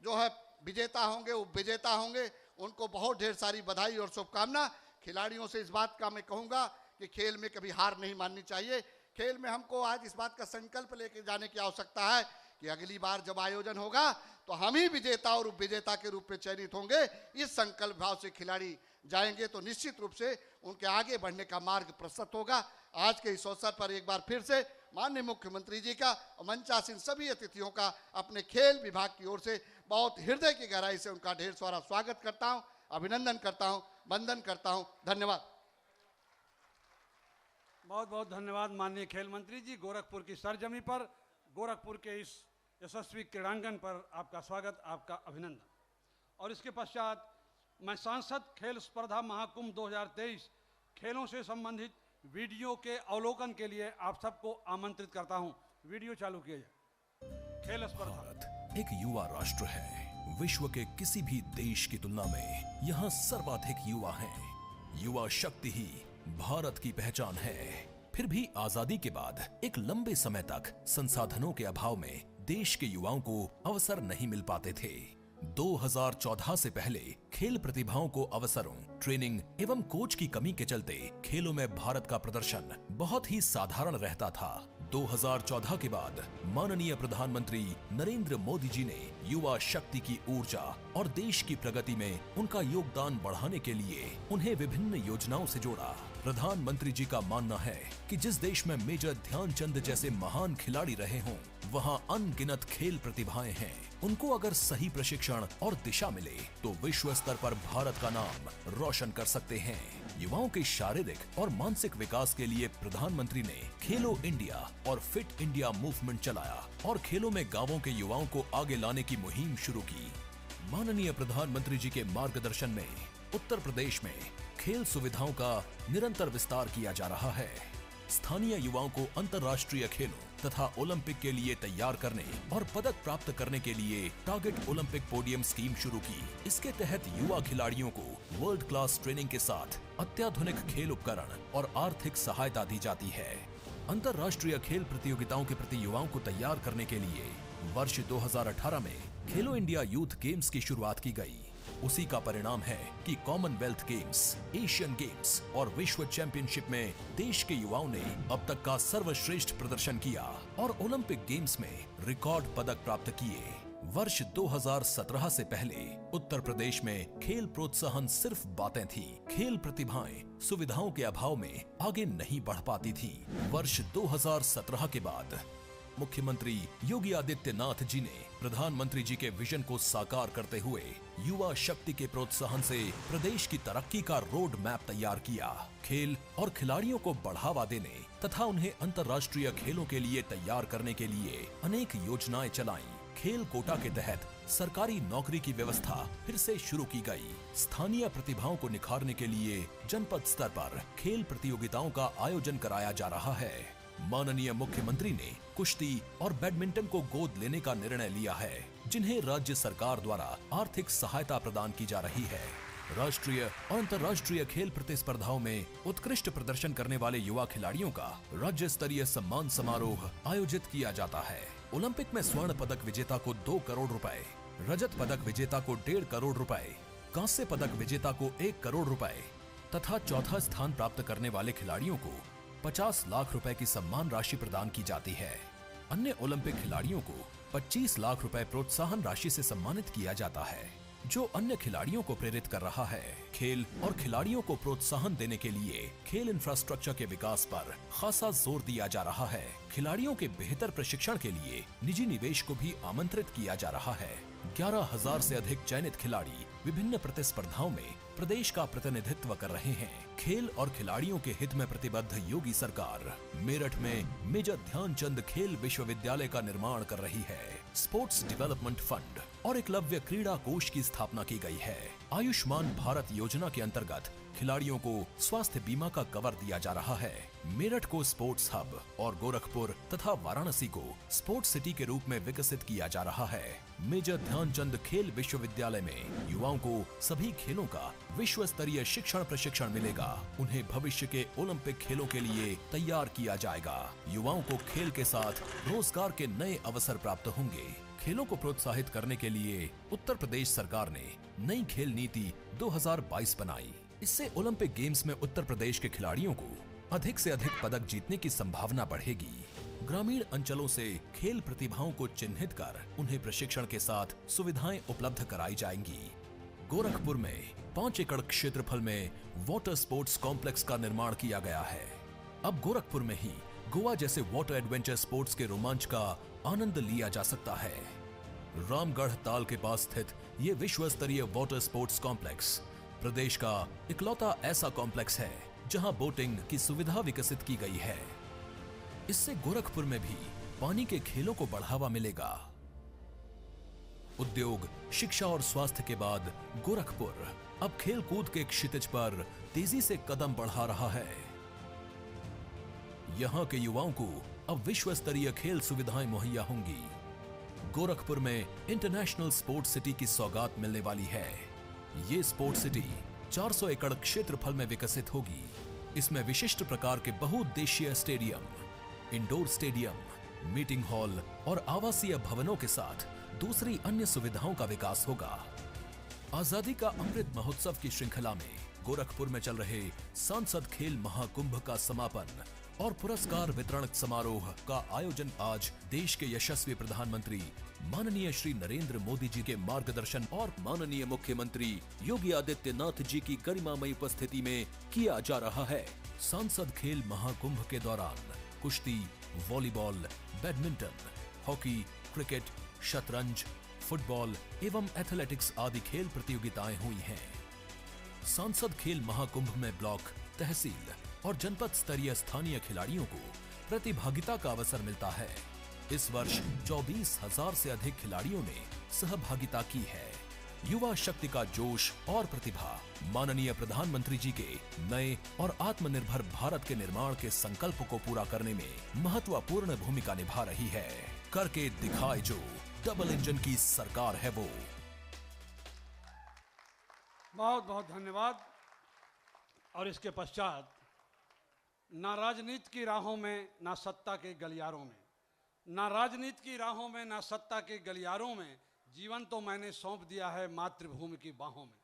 जो है विजेता होंगे, उपविजेता होंगे, उनको बहुत ढेर सारी बधाई और शुभकामना। खिलाड़ियों से इस बात का मैं कहूँगा कि खेल में कभी हार नहीं माननी चाहिए। खेल में हमको आज इस बात का संकल्प लेके जाने की आवश्यकता है कि अगली बार जब आयोजन होगा तो हम ही विजेता और उपविजेता के रूप में चयनित होंगे। इस संकल्प भाव से खिलाड़ी जाएंगे तो निश्चित रूप से उनके आगे बढ़ने का मार्ग प्रशस्त होगा। आज के इस अवसर पर एक बार फिर से माननीय मुख्यमंत्री जी का और मंचासीन सभी अतिथियों का अपने खेल विभाग की ओर से बहुत हृदय की गहराई से उनका ढेर सारा स्वागत करता हूं, अभिनंदन करता हूं, वंदन करता हूं। धन्यवाद। बहुत बहुत धन्यवाद माननीय खेल मंत्री जी। गोरखपुर की सरजमी पर, गोरखपुर के इस यशस्वी क्रीड़ांगन पर आपका स्वागत, आपका अभिनंदन। और इसके पश्चात मैं सांसद खेल स्पर्धा महाकुंभ 2023 खेलों से संबंधित वीडियो के अवलोकन के लिए आप सबको आमंत्रित करता हूं। वीडियो चालू किया जाए। खेल स्पर्धा। भारत एक युवा राष्ट्र है। विश्व के किसी भी देश की तुलना में यहाँ सर्वाधिक युवा हैं। युवा शक्ति ही भारत की पहचान है। फिर भी आजादी के बाद एक लंबे समय तक संसाधनों के अभाव में देश के युवाओं को अवसर नहीं मिल पाते थे। 2014 से पहले खेल प्रतिभाओं को अवसरों, ट्रेनिंग एवं कोच की कमी के चलते खेलों में भारत का प्रदर्शन बहुत ही साधारण रहता था। 2014 के बाद माननीय प्रधानमंत्री नरेंद्र मोदी जी ने युवा शक्ति की ऊर्जा और देश की प्रगति में उनका योगदान बढ़ाने के लिए उन्हें विभिन्न योजनाओं से जोड़ा। प्रधानमंत्री जी का मानना है कि जिस देश में मेजर ध्यानचंद जैसे महान खिलाड़ी रहे हों, वहाँ अनगिनत खेल प्रतिभाएं हैं। उनको अगर सही प्रशिक्षण और दिशा मिले तो विश्व स्तर पर भारत का नाम रोशन कर सकते हैं। युवाओं के शारीरिक और मानसिक विकास के लिए प्रधानमंत्री ने खेलो इंडिया और फिट इंडिया मूवमेंट चलाया और खेलों में गांवों के युवाओं को आगे लाने की मुहिम शुरू की। माननीय प्रधानमंत्री जी के मार्गदर्शन में उत्तर प्रदेश में खेल सुविधाओं का निरंतर विस्तार किया जा रहा है। स्थानीय युवाओं को अंतर्राष्ट्रीय खेलों तथा ओलंपिक के लिए तैयार करने और पदक प्राप्त करने के लिए टारगेट ओलंपिक पोडियम स्कीम शुरू की। इसके तहत युवा खिलाड़ियों को वर्ल्ड क्लास ट्रेनिंग के साथ अत्याधुनिक खेल उपकरण और आर्थिक सहायता दी जाती है। अंतर्राष्ट्रीय खेल प्रतियोगिताओं के प्रति युवाओं को तैयार करने के लिए वर्ष 2018 में खेलो इंडिया यूथ गेम्स की शुरुआत की गई। उसी का परिणाम है कि कॉमनवेल्थ गेम्स, एशियन गेम्स और विश्व चैंपियनशिप में देश के युवाओं ने अब तक का सर्वश्रेष्ठ प्रदर्शन किया और ओलंपिक गेम्स में रिकॉर्ड पदक प्राप्त किए। वर्ष 2017 से पहले उत्तर प्रदेश में खेल प्रोत्साहन सिर्फ बातें थी। खेल प्रतिभाएं सुविधाओं के अभाव में आगे नहीं बढ़ पाती थी। वर्ष 2017 के बाद मुख्यमंत्री योगी आदित्यनाथ जी ने प्रधानमंत्री जी के विजन को साकार करते हुए युवा शक्ति के प्रोत्साहन से प्रदेश की तरक्की का रोड मैप तैयार किया। खेल और खिलाड़ियों को बढ़ावा देने तथा उन्हें अंतर्राष्ट्रीय खेलों के लिए तैयार करने के लिए अनेक योजनाएं चलाईं। खेल कोटा के तहत सरकारी नौकरी की व्यवस्था फिर से शुरू की गई। स्थानीय प्रतिभाओं को निखारने के लिए जनपद स्तर पर खेल प्रतियोगिताओं का आयोजन कराया जा रहा है। माननीय मुख्यमंत्री ने कुश्ती और बैडमिंटन को गोद लेने का निर्णय लिया है, जिन्हें राज्य सरकार द्वारा आर्थिक सहायता प्रदान की जा रही है। राष्ट्रीय और अंतर्राष्ट्रीय खेल प्रतिस्पर्धाओं में उत्कृष्ट प्रदर्शन करने वाले युवा खिलाड़ियों का राज्य स्तरीय सम्मान समारोह आयोजित किया जाता है। ओलंपिक में स्वर्ण पदक विजेता को 2 करोड़ रुपए, रजत पदक विजेता को 1.5 करोड़ रुपए, कांस्य पदक विजेता को 1 करोड़ रुपए तथा चौथा स्थान प्राप्त करने वाले खिलाड़ियों को 50 लाख रुपए की सम्मान राशि प्रदान की जाती है। अन्य ओलंपिक खिलाड़ियों को 25 लाख रुपए प्रोत्साहन राशि से सम्मानित किया जाता है, जो अन्य खिलाड़ियों को प्रेरित कर रहा है। खेल और खिलाड़ियों को प्रोत्साहन देने के लिए खेल इंफ्रास्ट्रक्चर के विकास पर खासा जोर दिया जा रहा है। खिलाड़ियों के बेहतर प्रशिक्षण के लिए निजी निवेश को भी आमंत्रित किया जा रहा है। 11,000 से अधिक चयनित खिलाड़ी विभिन्न प्रतिस्पर्धाओं में प्रदेश का प्रतिनिधित्व कर रहे हैं। खेल और खिलाड़ियों के हित में प्रतिबद्ध योगी सरकार मेरठ में मेजर ध्यानचंद खेल विश्वविद्यालय का निर्माण कर रही है। स्पोर्ट्स डेवलपमेंट फंड और एकलव्य क्रीड़ा कोष की स्थापना की गई है। आयुष्मान भारत योजना के अंतर्गत खिलाड़ियों को स्वास्थ्य बीमा का कवर दिया जा रहा है। मेरठ को स्पोर्ट्स हब और गोरखपुर तथा वाराणसी को स्पोर्ट्स सिटी के रूप में विकसित किया जा रहा है। मेजर ध्यानचंद खेल विश्वविद्यालय में युवाओं को सभी खेलों का विश्व स्तरीय शिक्षण प्रशिक्षण मिलेगा। उन्हें भविष्य के ओलंपिक खेलों के लिए तैयार किया जाएगा। युवाओं को खेल के साथ रोजगार के नए अवसर प्राप्त होंगे। खेलों को प्रोत्साहित करने के लिए उत्तर प्रदेश सरकार ने नई खेल नीति 2022 बनाई। इससे ओलंपिक गेम्स में उत्तर प्रदेश के खिलाड़ियों को अधिक से अधिक पदक जीतने की संभावना बढ़ेगी। ग्रामीण अंचलों से खेल प्रतिभाओं को चिन्हित कर उन्हें प्रशिक्षण के साथ सुविधाएं उपलब्ध कराई जाएंगी। गोरखपुर में 5 एकड़ क्षेत्रफल में वाटर स्पोर्ट्स कॉम्प्लेक्स का निर्माण किया गया है। अब गोरखपुर में ही गोवा जैसे वाटर एडवेंचर स्पोर्ट्स के रोमांच का आनंद लिया जा सकता है। रामगढ़ ताल के पास स्थित ये विश्व स्तरीय वाटर स्पोर्ट्स कॉम्प्लेक्स प्रदेश का इकलौता ऐसा कॉम्प्लेक्स है जहां बोटिंग की सुविधा विकसित की गई है। इससे गोरखपुर में भी पानी के खेलों को बढ़ावा मिलेगा। उद्योग, शिक्षा और स्वास्थ्य के बाद गोरखपुर अब खेल कूद के क्षितिज पर तेजी से कदम बढ़ा रहा है। यहाँ के युवाओं को अब विश्व स्तरीय खेल सुविधाएं मुहैया होंगी। गोरखपुर में इंटरनेशनल स्पोर्ट्स सिटी की सौगात मिलने वाली है। ये स्पोर्ट्स सिटी 400 एकड़ क्षेत्रफल में विकसित होगी। इसमें विशिष्ट प्रकार के बहुउद्देशीय stadium, indoor stadium, meeting hall और आवासीय भवनों के साथ दूसरी अन्य सुविधाओं का विकास होगा। आजादी का अमृत महोत्सव की श्रृंखला में गोरखपुर में चल रहे सांसद खेल महाकुंभ का समापन और पुरस्कार वितरण समारोह का आयोजन आज देश के यशस्वी प्रधानमंत्री माननीय श्री नरेंद्र मोदी जी के मार्गदर्शन और माननीय मुख्यमंत्री योगी आदित्यनाथ जी की गरिमामयी उपस्थिति में किया जा रहा है। सांसद खेल महाकुंभ के दौरान कुश्ती, वॉलीबॉल, बैडमिंटन, हॉकी, क्रिकेट, शतरंज, फुटबॉल एवं एथलेटिक्स आदि खेल प्रतियोगिताएं हुई हैं। सांसद खेल महाकुंभ में ब्लॉक, तहसील और जनपद स्तरीय स्थानीय खिलाड़ियों को प्रतिभागिता का अवसर मिलता है। इस वर्ष 24,000 से अधिक खिलाड़ियों ने सहभागिता की है। युवा शक्ति का जोश और प्रतिभा माननीय प्रधानमंत्री जी के नए और आत्मनिर्भर भारत के निर्माण के संकल्प को पूरा करने में महत्वपूर्ण भूमिका निभा रही है। करके दिखाए जो डबल इंजन की सरकार है वो। बहुत बहुत धन्यवाद। और इसके पश्चात ना राजनीति की राहों में ना सत्ता के गलियारों में, ना राजनीति की राहों में ना सत्ता के गलियारों में जीवन तो मैंने सौंप दिया है मातृभूमि की बाहों में।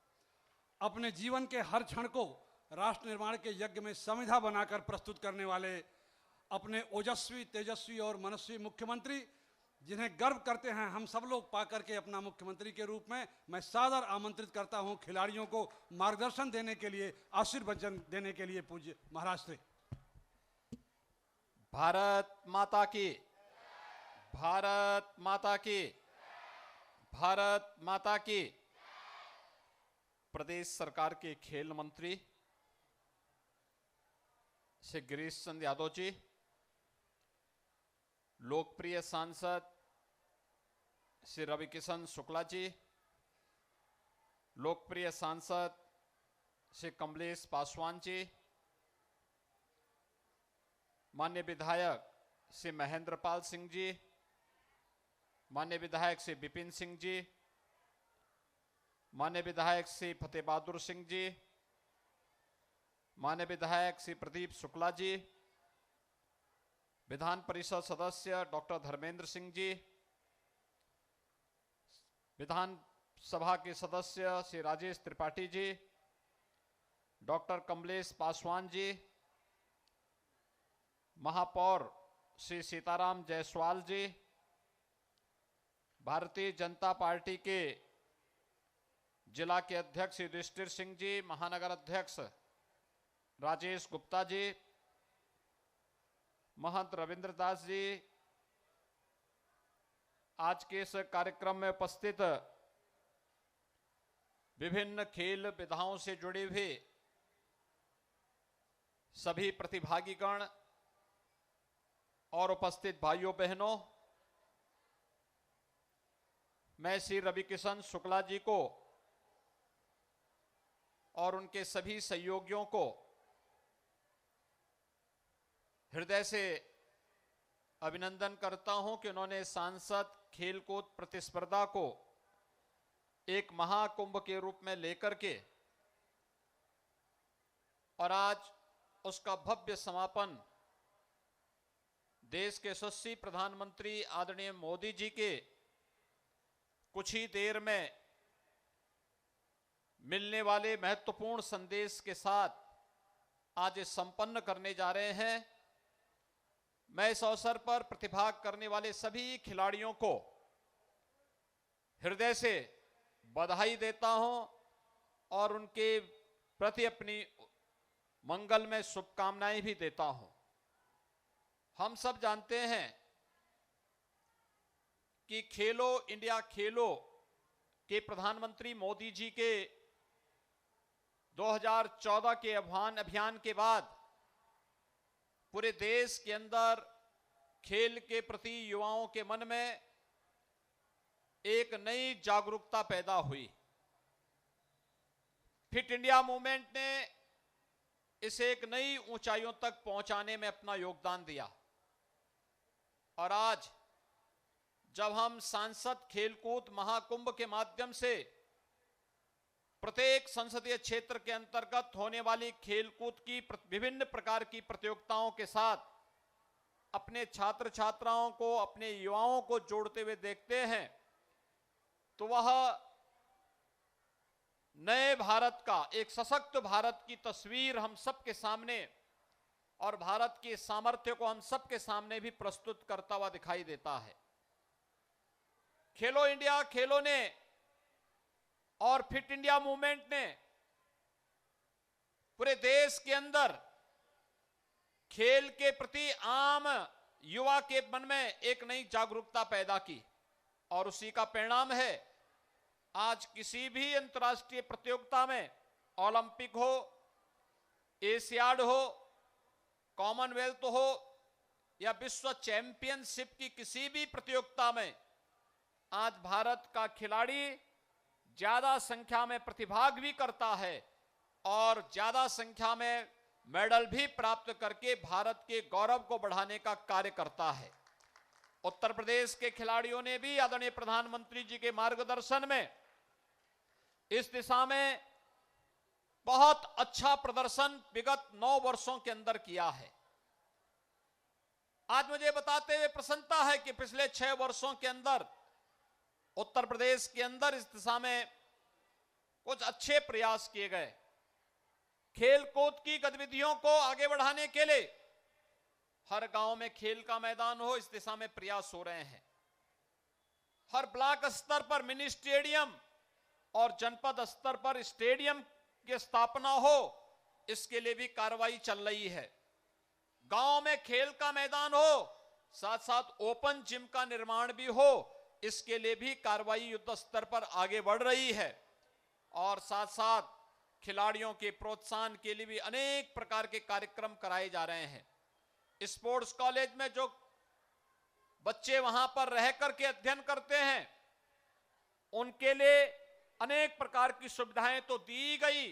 अपने जीवन के हर क्षण को राष्ट्र निर्माण के यज्ञ में समिधा बनाकर प्रस्तुत करने वाले अपने ओजस्वी, तेजस्वी और मनस्वी मुख्यमंत्री, जिन्हें गर्व करते हैं हम सब लोग पा करके अपना मुख्यमंत्री के रूप में, मैं सादर आमंत्रित करता हूं खिलाड़ियों को मार्गदर्शन देने के लिए, आशीर्वचन देने के लिए पूज्य महाराज से। भारत माता की, भारत माता की, भारत माता की। प्रदेश सरकार के खेल मंत्री श्री गिरीश चंद यादव जी, लोकप्रिय सांसद श्री रवि किशन शुक्ला जी, लोकप्रिय सांसद श्री कमलेश पासवान जी, माननीय विधायक श्री महेंद्र पाल सिंह जी, माननीय विधायक श्री विपिन सिंह जी, माननीय विधायक श्री फतेह बहादुर सिंह जी, माननीय विधायक श्री प्रदीप शुक्ला जी, विधान परिषद सदस्य डॉक्टर धर्मेंद्र सिंह जी, विधान सभा के सदस्य श्री राजेश त्रिपाठी जी, डॉक्टर कमलेश पासवान जी, महापौर श्री सीताराम जायसवाल जी, भारतीय जनता पार्टी के जिला के अध्यक्ष युधिष्ठिर सिंह जी, महानगर अध्यक्ष राजेश गुप्ता जी, महंत रविंद्र दास जी, आज के इस कार्यक्रम में उपस्थित विभिन्न खेल विधाओं से जुड़े हुए सभी प्रतिभागीगण और उपस्थित भाइयों बहनों, मैं श्री रविकिशन शुक्ला जी को और उनके सभी सहयोगियों को हृदय से अभिनंदन करता हूं कि उन्होंने सांसद खेलकूद प्रतिस्पर्धा को एक महाकुंभ के रूप में लेकर के और आज उसका भव्य समापन देश के यशस्वी प्रधानमंत्री आदरणीय मोदी जी के कुछ ही देर में मिलने वाले महत्वपूर्ण संदेश के साथ आज संपन्न करने जा रहे हैं। मैं इस अवसर पर प्रतिभाग करने वाले सभी खिलाड़ियों को हृदय से बधाई देता हूं और उनके प्रति अपनी मंगल में शुभकामनाएं भी देता हूं। हम सब जानते हैं कि खेलो इंडिया खेलो के प्रधानमंत्री मोदी जी के 2014 के अभियान के बाद पूरे देश के अंदर खेल के प्रति युवाओं के मन में एक नई जागरूकता पैदा हुई। फिट इंडिया मूवमेंट ने इसे एक नई ऊंचाइयों तक पहुंचाने में अपना योगदान दिया और आज जब हम सांसद खेलकूद महाकुंभ के माध्यम से प्रत्येक संसदीय क्षेत्र के अंतर्गत होने वाली खेलकूद की विभिन्न प्रकार की प्रतियोगिताओं के साथ अपने छात्र छात्राओं को, अपने युवाओं को जोड़ते हुए देखते हैं तो वह नए भारत का, एक सशक्त भारत की तस्वीर हम सबके सामने और भारत के सामर्थ्य को हम सबके सामने भी प्रस्तुत करता हुआ दिखाई देता है। खेलो इंडिया खेलो ने और फिट इंडिया मूवमेंट ने पूरे देश के अंदर खेल के प्रति आम युवा के मन में एक नई जागरूकता पैदा की और उसी का परिणाम है आज किसी भी अंतर्राष्ट्रीय प्रतियोगिता में, ओलंपिक हो, एशियाड हो, कॉमनवेल्थ हो या विश्व चैंपियनशिप की किसी भी प्रतियोगिता में आज भारत का खिलाड़ी ज्यादा संख्या में प्रतिभाग भी करता है और ज्यादा संख्या में मेडल भी प्राप्त करके भारत के गौरव को बढ़ाने का कार्य करता है। उत्तर प्रदेश के खिलाड़ियों ने भी आदरणीय प्रधानमंत्री जी के मार्गदर्शन में इस दिशा में बहुत अच्छा प्रदर्शन विगत 9 वर्षों के अंदर किया है। आज मुझे बताते हुए प्रसन्नता है कि पिछले 6 वर्षों के अंदर उत्तर प्रदेश के अंदर इस दिशा में कुछ अच्छे प्रयास किए गए। खेल कूद की गतिविधियों को आगे बढ़ाने के लिए हर गांव में खेल का मैदान हो, इस दिशा में प्रयास हो रहे हैं। हर ब्लॉक स्तर पर मिनी स्टेडियम और जनपद स्तर पर स्टेडियम की स्थापना हो, इसके लिए भी कार्रवाई चल रही है। गांव में खेल का मैदान हो, साथ साथ ओपन जिम का निर्माण भी हो, इसके लिए भी कार्रवाई युद्ध स्तर पर आगे बढ़ रही है और साथ साथ खिलाड़ियों के प्रोत्साहन के लिए भी अनेक प्रकार के कार्यक्रम कराए जा रहे हैं। स्पोर्ट्स कॉलेज में जो बच्चे वहां पर रह करके अध्ययन करते हैं उनके लिए अनेक प्रकार की सुविधाएं तो दी गई,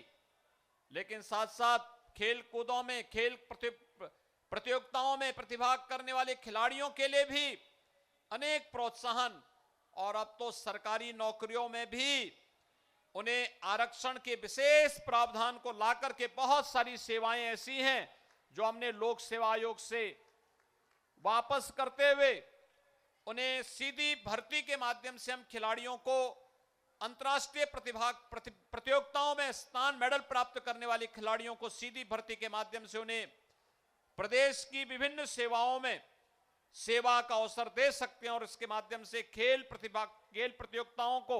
लेकिन साथ साथ खेल कूदों में, खेल प्रतियोगिताओं में प्रतिभाग करने वाले खिलाड़ियों के लिए भी अनेक प्रोत्साहन और अब तो सरकारी नौकरियों में भी उन्हें आरक्षण के विशेष प्रावधान को लाकर के बहुत सारी सेवाएं ऐसी हैं जो हमने लोक सेवा आयोग से वापस करते हुए उन्हें सीधी भर्ती के माध्यम से हम खिलाड़ियों को अंतर्राष्ट्रीय प्रतियोगिताओं में स्थान मेडल प्राप्त करने वाले खिलाड़ियों को सीधी भर्ती के माध्यम से उन्हें प्रदेश की विभिन्न सेवाओं में सेवा का अवसर दे सकते हैं और इसके माध्यम से खेल प्रतियोगिताओं को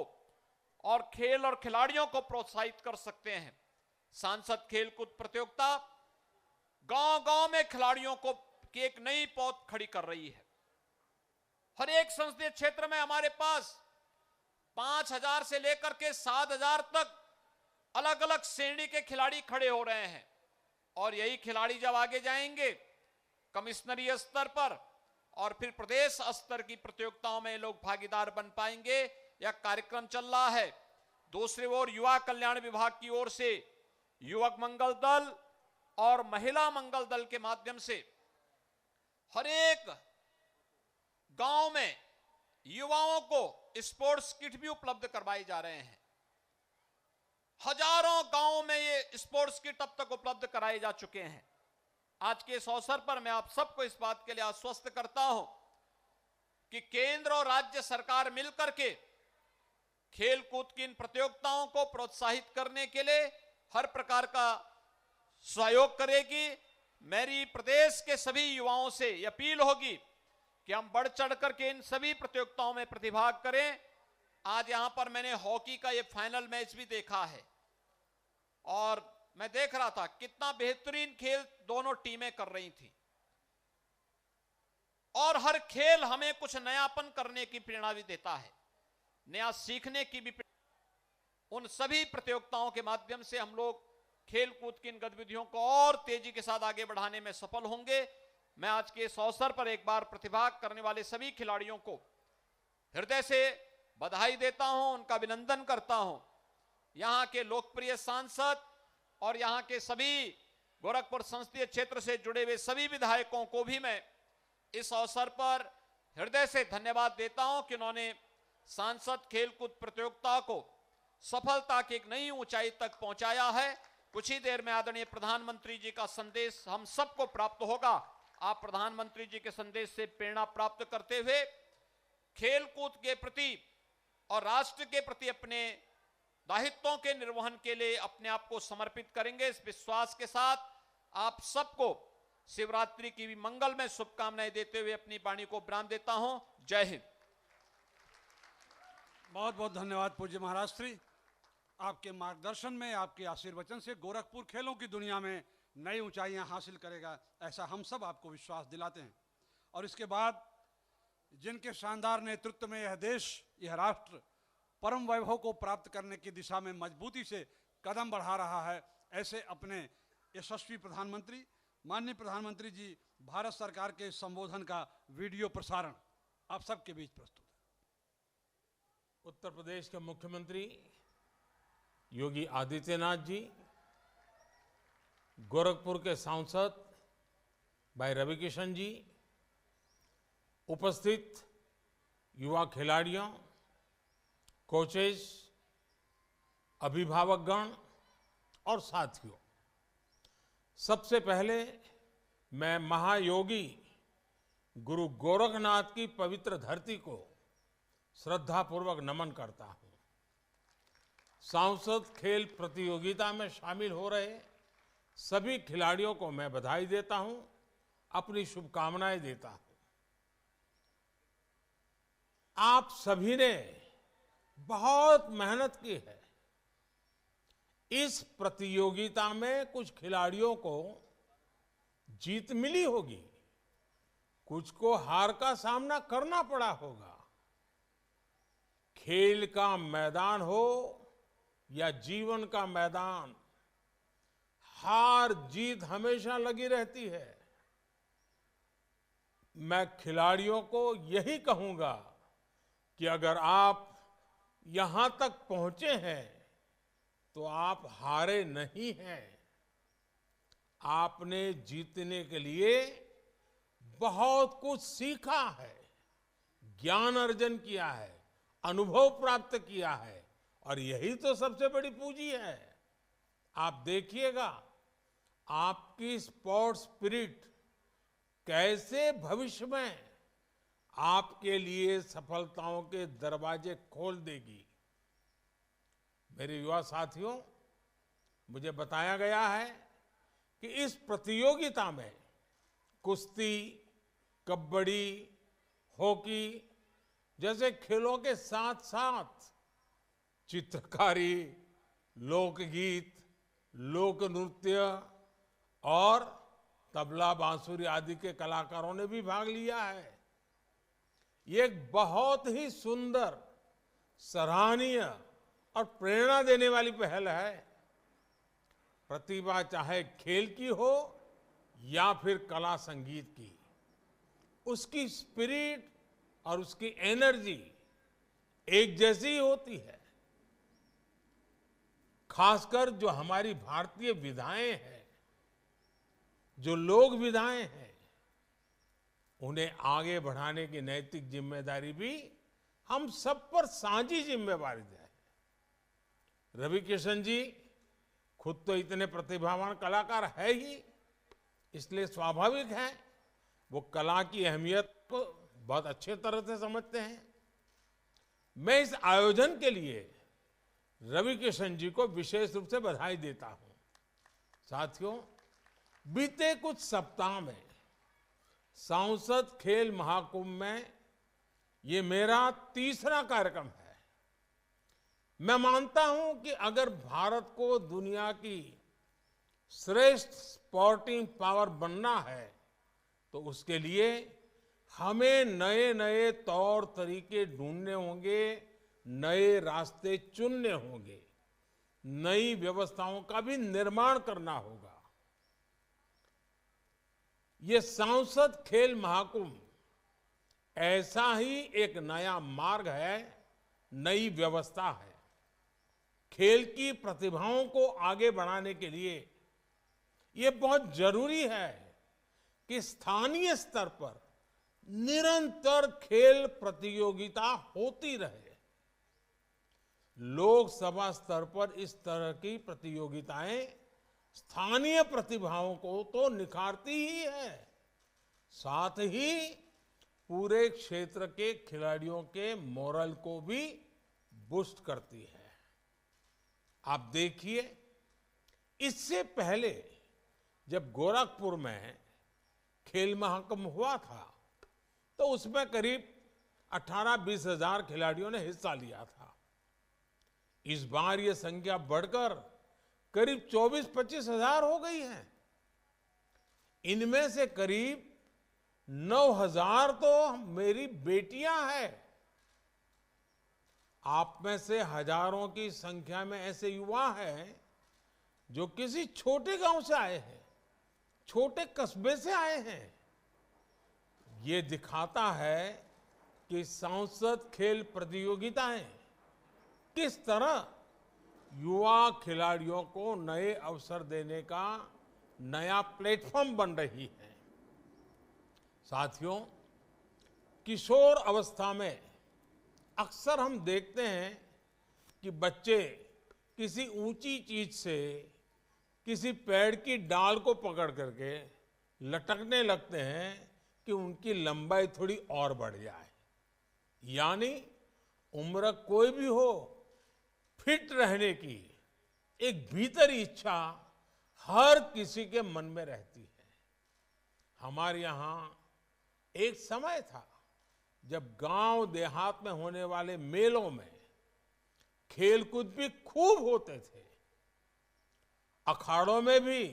और खेल और खिलाड़ियों को प्रोत्साहित कर सकते हैं। सांसद खेलकूद प्रतियोगिता गांव-गांव में खिलाड़ियों को की एक नई पौध खड़ी कर रही है। हर एक संसदीय क्षेत्र में हमारे पास 5,000 से लेकर के 7,000 तक अलग अलग श्रेणी के खिलाड़ी खड़े हो रहे हैं और यही खिलाड़ी जब आगे जाएंगे कमिश्नरी स्तर पर और फिर प्रदेश स्तर की प्रतियोगिताओं में लोग भागीदार बन पाएंगे। यह कार्यक्रम चल रहा है। दूसरी ओर युवा कल्याण विभाग की ओर से युवक मंगल दल और महिला मंगल दल के माध्यम से हर एक गांव में युवाओं को स्पोर्ट्स किट भी उपलब्ध करवाए जा रहे हैं। हजारों गांवों में ये स्पोर्ट्स किट अब तक उपलब्ध कराए जा चुके हैं। आज के इस अवसर पर मैं आप सबको इस बात के लिए आश्वस्त करता हूं कि केंद्र और राज्य सरकार मिलकर के खेल कूद की इन प्रतियोगिताओं को प्रोत्साहित करने के लिए हर प्रकार का सहयोग करेगी। मेरी प्रदेश के सभी युवाओं से अपील होगी कि हम बढ़ चढ़ करके इन सभी प्रतियोगिताओं में प्रतिभाग करें। आज यहां पर मैंने हॉकी का ये फाइनल मैच भी देखा है और मैं देख रहा था कितना बेहतरीन खेल दोनों टीमें कर रही थी और हर खेल हमें कुछ नयापन करने की प्रेरणा भी देता है, नया सीखने की भी। उन सभी प्रतियोगिताओं के माध्यम से हम लोग खेल कूद की इन गतिविधियों को और तेजी के साथ आगे बढ़ाने में सफल होंगे। मैं आज के इस अवसर पर एक बार प्रतिभाग करने वाले सभी खिलाड़ियों को हृदय से बधाई देता हूं, उनका अभिनंदन करता हूं। यहां के लोकप्रिय सांसद और यहां के सभी गोरखपुर संसदीय क्षेत्र से जुड़े हुए सभी विधायकों को भी मैं इस अवसर पर हृदय से धन्यवाद देता हूं कि उन्होंने सांसद खेलकूद प्रतियोगिता को सफलता की एक नई ऊंचाई तक पहुंचाया है। कुछ ही देर में आदरणीय प्रधानमंत्री जी का संदेश हम सबको प्राप्त होगा। आप प्रधानमंत्री जी के संदेश से प्रेरणा प्राप्त करते हुए खेलकूद के प्रति और राष्ट्र के प्रति अपने दायित्वों के निर्वहन के लिए अपने आप को समर्पित करेंगे। इस विश्वास के साथ आप सबको शिवरात्रि की भी मंगलमय शुभकामनाएं देते हुए अपनी वाणी को विराम देता हूं। जय हिंद। बहुत बहुत धन्यवाद पूज्य महाराज श्री। आपके मार्गदर्शन में, आपके आशीर्वचन से गोरखपुर खेलों की दुनिया में नई ऊंचाइयां हासिल करेगा, ऐसा हम सब आपको विश्वास दिलाते हैं। और इसके बाद जिनके शानदार नेतृत्व में यह देश, यह राष्ट्र परम वैभव को प्राप्त करने की दिशा में मजबूती से कदम बढ़ा रहा है, ऐसे अपने यशस्वी प्रधानमंत्री माननीय प्रधानमंत्री जी भारत सरकार के संबोधन का वीडियो प्रसारण आप सबके बीच प्रस्तुत है। उत्तर प्रदेश के मुख्यमंत्री योगी आदित्यनाथ जी, गोरखपुर के सांसद भाई रविकिशन जी, उपस्थित युवा खिलाड़ियों, कोचेस, अभिभावकगण और साथियों, सबसे पहले मैं महायोगी गुरु गोरखनाथ की पवित्र धरती को श्रद्धापूर्वक नमन करता हूं। सांसद खेल प्रतियोगिता में शामिल हो रहे सभी खिलाड़ियों को मैं बधाई देता हूं, अपनी शुभकामनाएं देता हूं। आप सभी ने बहुत मेहनत की है। इस प्रतियोगिता में कुछ खिलाड़ियों को जीत मिली होगी, कुछ को हार का सामना करना पड़ा होगा। खेल का मैदान हो या जीवन का मैदान, हार जीत हमेशा लगी रहती है। मैं खिलाड़ियों को यही कहूंगा कि अगर आप यहां तक पहुंचे हैं तो आप हारे नहीं हैं। आपने जीतने के लिए बहुत कुछ सीखा है, ज्ञान अर्जन किया है, अनुभव प्राप्त किया है और यही तो सबसे बड़ी पूंजी है। आप देखिएगा, आपकी स्पोर्ट्स स्पिरिट कैसे भविष्य में आपके लिए सफलताओं के दरवाजे खोल देगी। मेरे युवा साथियों, मुझे बताया गया है कि इस प्रतियोगिता में कुश्ती, कबड्डी, हॉकी जैसे खेलों के साथ साथ चित्रकारी, लोकगीत, लोक नृत्य और तबला, बांसुरी आदि के कलाकारों ने भी भाग लिया है। ये एक बहुत ही सुंदर, सराहनीय और प्रेरणा देने वाली पहल है। प्रतिभा चाहे खेल की हो या फिर कला संगीत की, उसकी स्पिरिट और उसकी एनर्जी एक जैसी ही होती है। खासकर जो हमारी भारतीय विधाएं हैं, जो लोक विधाएं हैं, उन्हें आगे बढ़ाने की नैतिक जिम्मेदारी भी हम सब पर साझी जिम्मेवारी है। रवि किशन जी खुद तो इतने प्रतिभावान कलाकार है ही, इसलिए स्वाभाविक है वो कला की अहमियत को बहुत अच्छे तरह से समझते हैं। मैं इस आयोजन के लिए रवि किशन जी को विशेष रूप से बधाई देता हूं। साथियों, बीते कुछ सप्ताह में सांसद खेल महाकुंभ में ये मेरा तीसरा कार्यक्रम है। मैं मानता हूं कि अगर भारत को दुनिया की श्रेष्ठ स्पोर्टिंग पावर बनना है तो उसके लिए हमें नए नए तौर तरीके ढूंढने होंगे, नए रास्ते चुनने होंगे, नई व्यवस्थाओं का भी निर्माण करना होगा। ये सांसद खेल महाकुंभ ऐसा ही एक नया मार्ग है, नई व्यवस्था है। खेल की प्रतिभाओं को आगे बढ़ाने के लिए ये बहुत जरूरी है कि स्थानीय स्तर पर निरंतर खेल प्रतियोगिता होती रहे। लोकसभा स्तर पर इस तरह की प्रतियोगिताएं स्थानीय प्रतिभाओं को तो निखारती ही है, साथ ही पूरे क्षेत्र के खिलाड़ियों के मोरल को भी बूस्ट करती है। आप देखिए, इससे पहले जब गोरखपुर में खेल महाकुंभ हुआ था तो उसमें करीब 18-20 हजार खिलाड़ियों ने हिस्सा लिया था। इस बार ये संख्या बढ़कर करीब 24-25 हजार हो गई है। इनमें से करीब 9,000 तो मेरी बेटियां हैं। आप में से हजारों की संख्या में ऐसे युवा हैं जो किसी छोटे गांव से आए हैं, छोटे कस्बे से आए हैं। ये दिखाता है कि सांसद खेल प्रतियोगिताएं किस तरह युवा खिलाड़ियों को नए अवसर देने का नया प्लेटफॉर्म बन रही है। साथियों, किशोर अवस्था में अक्सर हम देखते हैं कि बच्चे किसी ऊंची चीज से, किसी पेड़ की डाल को पकड़ करके लटकने लगते हैं कि उनकी लंबाई थोड़ी और बढ़ जाए। यानी उम्र कोई भी हो, फिट रहने की एक भीतरी इच्छा हर किसी के मन में रहती है। हमारे यहाँ एक समय था जब गांव देहात में होने वाले मेलों में खेलकूद भी खूब होते थे। अखाड़ों में भी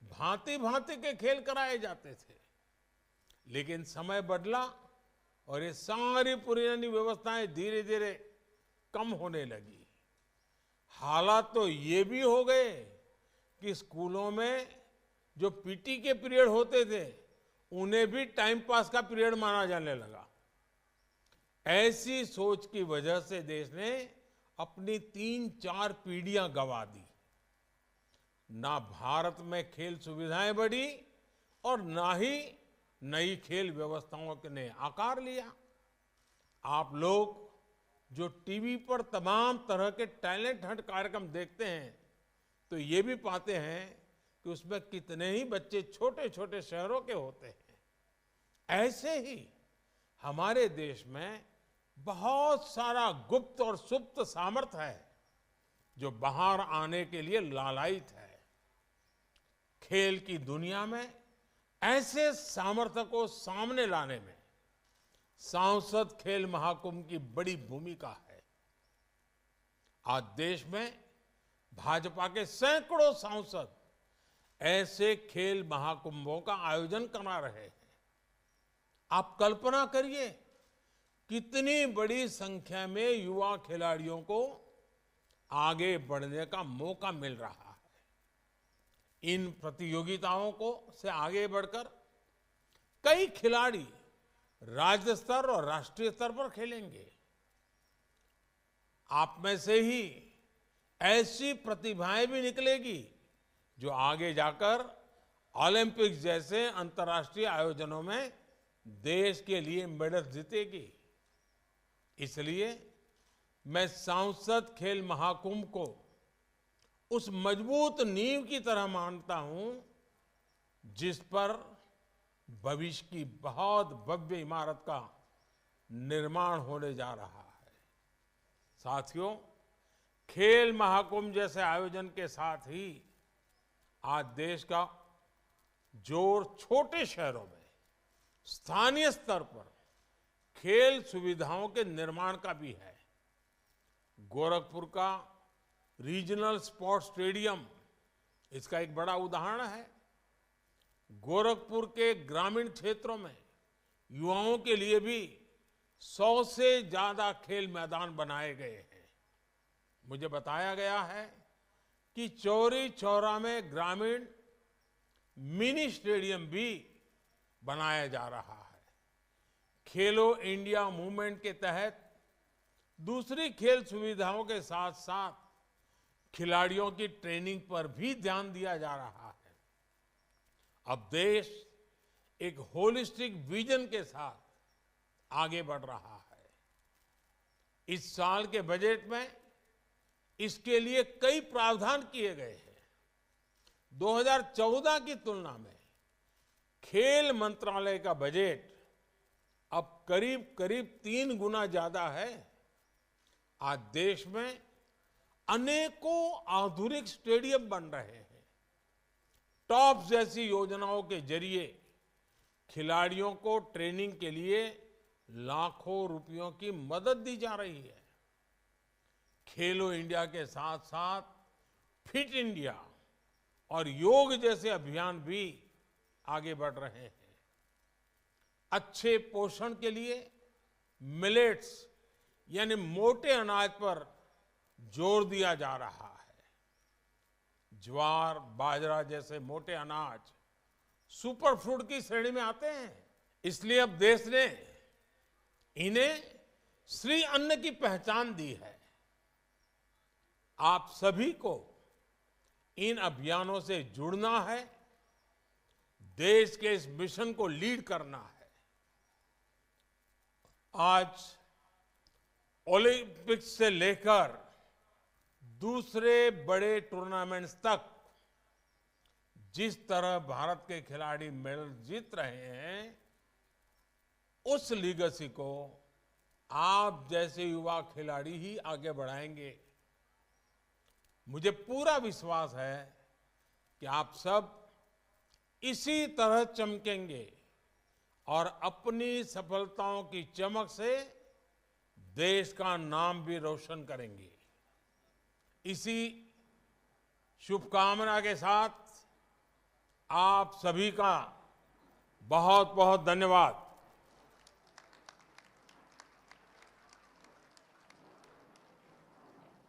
भांति भांति के खेल कराए जाते थे। लेकिन समय बदला और ये सारी पुरानी व्यवस्थाएं धीरे धीरे कम होने लगी। हालात तो ये भी हो गए कि स्कूलों में जो पीटी के पीरियड होते थे उन्हें भी टाइम पास का पीरियड माना जाने लगा। ऐसी सोच की वजह से देश ने अपनी 3-4 पीढ़ियां गंवा दी। ना भारत में खेल सुविधाएं बढ़ी और ना ही नई खेल व्यवस्थाओं ने आकार लिया। आप लोग जो टीवी पर तमाम तरह के टैलेंट हंट कार्यक्रम देखते हैं तो ये भी पाते हैं कि उसमें कितने ही बच्चे छोटे छोटे शहरों के होते हैं। ऐसे ही हमारे देश में बहुत सारा गुप्त और सुप्त सामर्थ्य है जो बाहर आने के लिए लालायित है। खेल की दुनिया में ऐसे सामर्थ्य को सामने लाने में सांसद खेल महाकुंभ की बड़ी भूमिका है। आज देश में भाजपा के सैकड़ों सांसद ऐसे खेल महाकुंभों का आयोजन करा रहे हैं। आप कल्पना करिए कितनी बड़ी संख्या में युवा खिलाड़ियों को आगे बढ़ने का मौका मिल रहा है। इन प्रतियोगिताओं को से आगे बढ़कर कई खिलाड़ी राज्य स्तर और राष्ट्रीय स्तर पर खेलेंगे। आप में से ही ऐसी प्रतिभाएं भी निकलेगी जो आगे जाकर ओलंपिक्स जैसे अंतर्राष्ट्रीय आयोजनों में देश के लिए मेडल जीतेगी। इसलिए मैं सांसद खेल महाकुंभ को उस मजबूत नींव की तरह मानता हूं जिस पर भविष्य की बहुत भव्य इमारत का निर्माण होने जा रहा है। साथियों, खेल महाकुंभ जैसे आयोजन के साथ ही आज देश का जोर छोटे शहरों में स्थानीय स्तर पर खेल सुविधाओं के निर्माण का भी है। गोरखपुर का रीजनल स्पोर्ट्स स्टेडियम इसका एक बड़ा उदाहरण है। गोरखपुर के ग्रामीण क्षेत्रों में युवाओं के लिए भी 100 से ज्यादा खेल मैदान बनाए गए हैं। मुझे बताया गया है कि चौरी चौरा में ग्रामीण मिनी स्टेडियम भी बनाया जा रहा है। खेलो इंडिया मूवमेंट के तहत दूसरी खेल सुविधाओं के साथ साथ खिलाड़ियों की ट्रेनिंग पर भी ध्यान दिया जा रहा है। अब देश एक होलिस्टिक विजन के साथ आगे बढ़ रहा है। इस साल के बजट में इसके लिए कई प्रावधान किए गए हैं। 2014 की तुलना में खेल मंत्रालय का बजट अब करीब करीब 3 गुना ज्यादा है। आज देश में अनेकों आधुनिक स्टेडियम बन रहे हैं। टॉप जैसी योजनाओं के जरिए खिलाड़ियों को ट्रेनिंग के लिए लाखों रुपयों की मदद दी जा रही है। खेलो इंडिया के साथ साथ फिट इंडिया और योग जैसे अभियान भी आगे बढ़ रहे हैं। अच्छे पोषण के लिए मिलेट्स यानी मोटे अनाज पर जोर दिया जा रहा है। ज्वार, बाजरा जैसे मोटे अनाज सुपर फूड की श्रेणी में आते हैं। इसलिए अब देश ने इन्हें श्री अन्न की पहचान दी है। आप सभी को इन अभियानों से जुड़ना है, देश के इस मिशन को लीड करना है। आज ओलंपिक्स से लेकर दूसरे बड़े टूर्नामेंट्स तक जिस तरह भारत के खिलाड़ी मेडल जीत रहे हैं, उस लीगेसी को आप जैसे युवा खिलाड़ी ही आगे बढ़ाएंगे। मुझे पूरा विश्वास है कि आप सब इसी तरह चमकेंगे और अपनी सफलताओं की चमक से देश का नाम भी रोशन करेंगे। इसी शुभकामना के साथ आप सभी का बहुत बहुत धन्यवाद।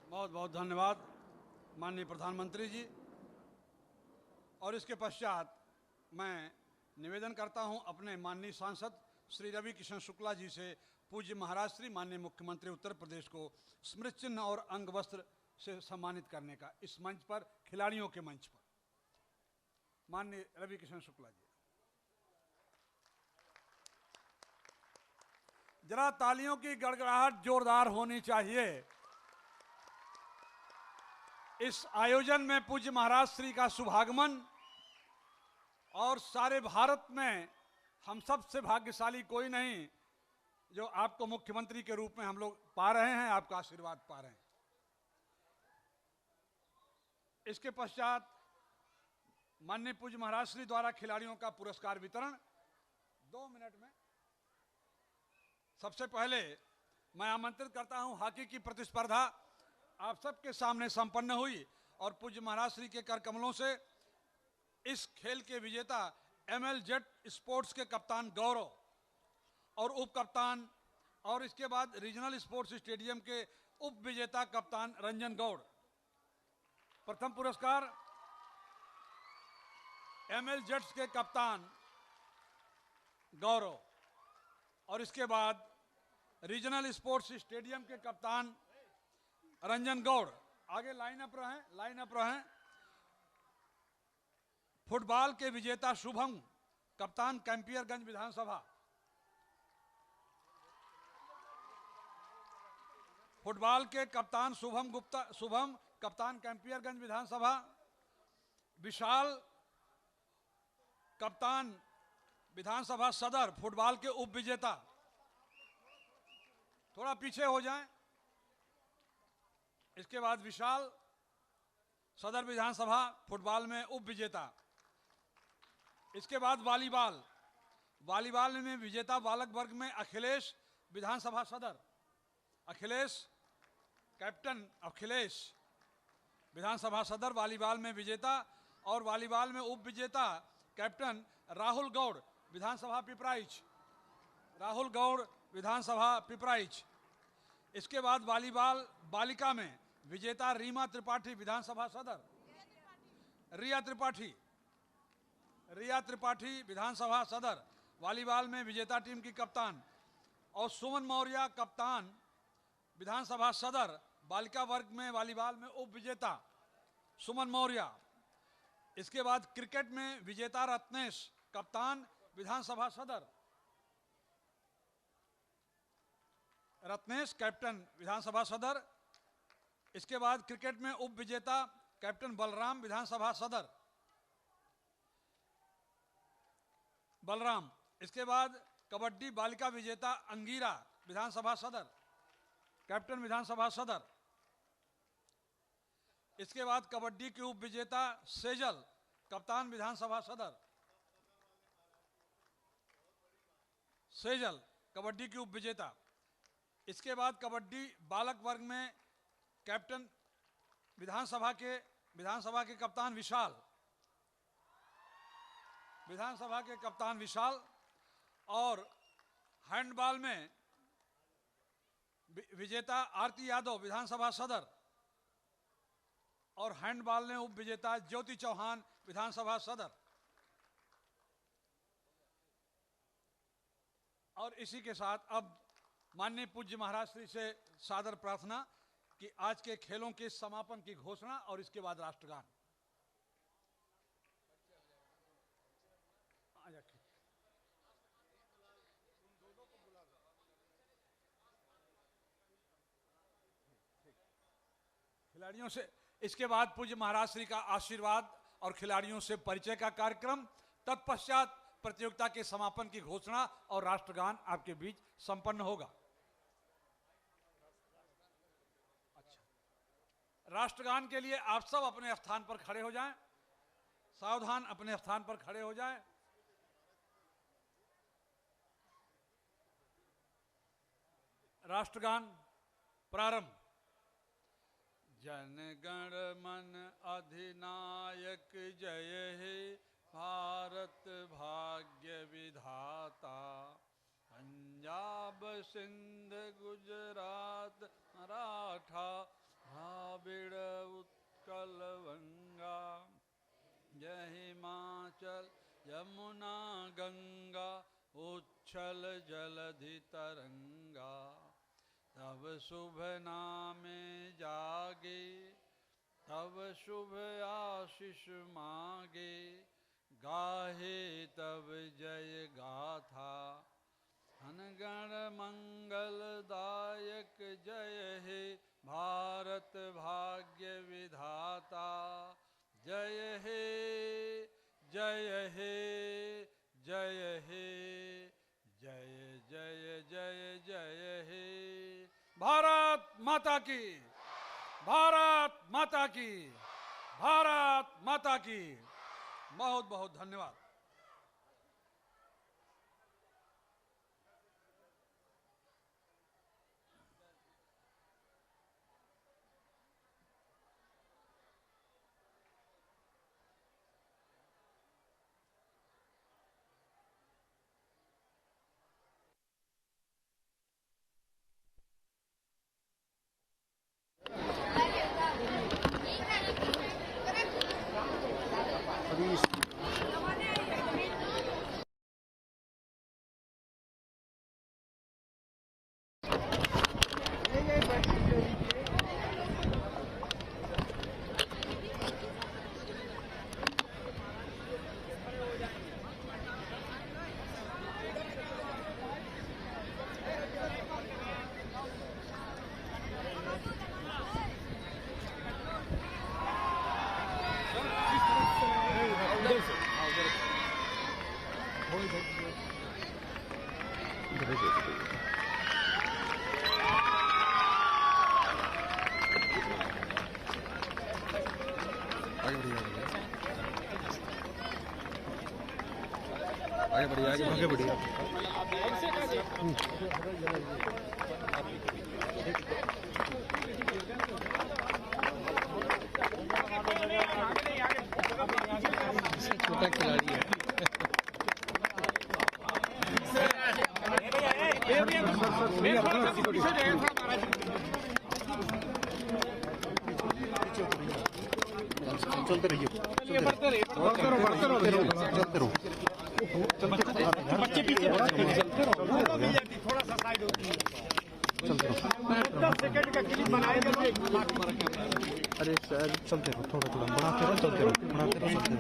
बहुत बहुत धन्यवाद माननीय प्रधानमंत्री जी। और इसके पश्चात मैं निवेदन करता हूं अपने माननीय सांसद श्री रवि किशन शुक्ला जी से पूज्य महाराज श्री माननीय मुख्यमंत्री उत्तर प्रदेश को स्मृति चिन्ह और अंग वस्त्र से सम्मानित करने का, इस मंच पर, खिलाड़ियों के मंच पर। माननीय रवि किशन शुक्ला जी, जरा तालियों की गड़गड़ाहट जोरदार होनी चाहिए। इस आयोजन में पूज्य महाराज श्री का शुभागमन और सारे भारत में हम सबसे भाग्यशाली कोई नहीं जो आपको मुख्यमंत्री के रूप में हम लोग पा रहे हैं, आपका आशीर्वाद पा रहे हैं। इसके पश्चात माननीय पूज्य महाराज श्री द्वारा खिलाड़ियों का पुरस्कार वितरण 2 मिनट में। सबसे पहले मैं आमंत्रित करता हूं, हॉकी की प्रतिस्पर्धा आप सबके सामने संपन्न हुई और पूज्य महाराज श्री के कर कमलों से इस खेल के विजेता MLZ स्पोर्ट्स के कप्तान गौरव और उप कप्तान और इसके बाद रीजनल स्पोर्ट्स स्टेडियम के उप विजेता कप्तान रंजन गौड़। प्रथम पुरस्कार MLZ के कप्तान गौरव और इसके बाद रीजनल स्पोर्ट्स स्टेडियम के कप्तान रंजन गौड़। आगे लाइन अप रहें। फुटबॉल के विजेता शुभम, कप्तान कैंपियरगंज विधानसभा। फुटबॉल के कप्तान शुभम कप्तान कैंपियरगंज विधानसभा। विशाल, कप्तान विधानसभा सदर फुटबॉल के उप विजेता। थोड़ा पीछे हो जाएं। इसके बाद विशाल, सदर विधानसभा फुटबॉल में उप विजेता। इसके बाद वॉलीबॉल में विजेता बालक वर्ग में अखिलेश, विधानसभा सदर। अखिलेश, कैप्टन अखिलेश, विधानसभा सदर वॉलीबॉल में विजेता। और वॉलीबॉल में उप विजेता कैप्टन राहुल गौड़, विधानसभा पिपराइच। राहुल गौड़, विधानसभा पिपराइच। इसके बाद वॉलीबॉल बालिका में विजेता रीमा त्रिपाठी, विधानसभा सदर। रिया त्रिपाठी विधानसभा सदर वॉलीबॉल में विजेता टीम की कप्तान। और सुमन मौर्य, कप्तान विधानसभा सदर बालिका वर्ग में वॉलीबॉल में उप विजेता सुमन मौर्य। इसके बाद क्रिकेट में विजेता रत्नेश, कप्तान विधानसभा सदर। रत्नेश, कैप्टन विधानसभा सदर। इसके बाद क्रिकेट में उप विजेता कैप्टन बलराम, विधानसभा सदर। इसके बाद कबड्डी बालिका विजेता अंगीरा, विधानसभा सदर, कैप्टन विधानसभा सदर। इसके बाद कबड्डी की उप विजेता सेजल, कप्तान विधानसभा सदर। सेजल कबड्डी की उप विजेता। इसके बाद कबड्डी बालक वर्ग में कैप्टन विधानसभा के कप्तान विशाल, विधानसभा के कप्तान विशाल। और हैंडबॉल में विजेता आरती यादव, विधानसभा सदर। और हैंडबॉल में उप विजेता ज्योति चौहान, विधानसभा सदर। और इसी के साथ अब माननीय पूज्य महाराज श्री से सादर प्रार्थना कि आज के खेलों के समापन की घोषणा और इसके बाद राष्ट्रगान। खिलाड़ियों से इसके बाद पूज्य महाराज श्री का आशीर्वाद और खिलाड़ियों से परिचय का कार्यक्रम, तत्पश्चात प्रतियोगिता के समापन की घोषणा और राष्ट्रगान आपके बीच संपन्न होगा। अच्छा, राष्ट्रगान के लिए आप सब अपने स्थान पर खड़े हो जाएं। सावधान, अपने स्थान पर खड़े हो जाएं। राष्ट्रगान प्रारंभ। जनगण मन अधिनायक जय हे भारत भाग्य विधाता। पंजाब सिंध गुजरात मराठा द्राविड़ उत्कल गंगा। जय हिमाचल यमुना गंगा उच्छल जलधि तरंगा। तब शुभ नामे जागे तब शुभ आशीष मांगे। गाहे तब जय गाथा अनगण मंगलदायक जय हे भारत भाग्य विधाता। जय हे जय हे जय हे, जय जय जय जय हे। भारत माता की, भारत माता की, भारत माता की। बहुत बहुत धन्यवाद। आगे बढ़िए। छोटा खिलाड़ी है। चलते रहिए, चलते रहो। बच्चे पीछे थोड़ा सा साइड होती 10 सेकंड का क्लिप बनाएंगे। अरे सर चलते रहो, थोड़ा थोड़ा बढ़ाते रहो, चलते रहो, बढ़ाते रहो, चलते रहो।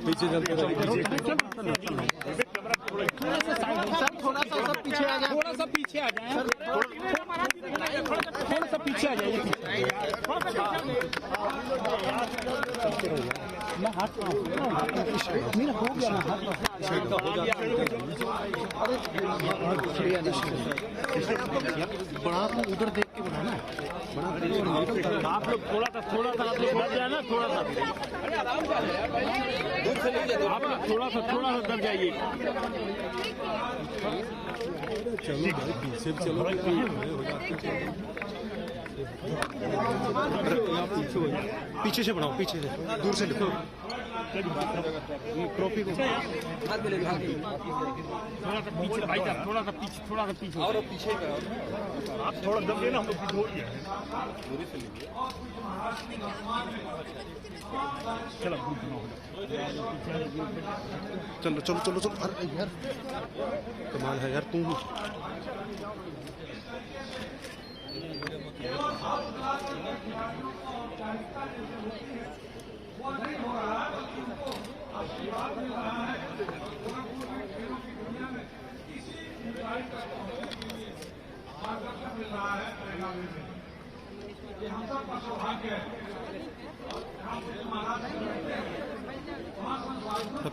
पीछे चलते रहो, थोड़ा सा साइड, सर थोड़ा सा सब पीछे आ जाए, थोड़ा सा पीछे आ जाए, थोड़ा सा पीछे आ जाइए। मैं हाथ मेरा हो गया बड़ा उधर देख के बनाना, बड़ा आप लोग थोड़ा सा आप लोग बढ़ जाए ना, थोड़ा सा आप लोग थोड़ा सा डर जाइए। चलो भाई पीछे चलो, पीछे से बनाओ, पीछे से दूर से लिखो ट्रॉफी को। थोड़ा सा पीछे भाई साहब, थोड़ा सा पीछे और पीछे आप थोड़ा दम देना, हम लोग हो गया दूरी से लीजिए। चलो चलो चलो चलो चलो। अरे यार कमाल है यार, तू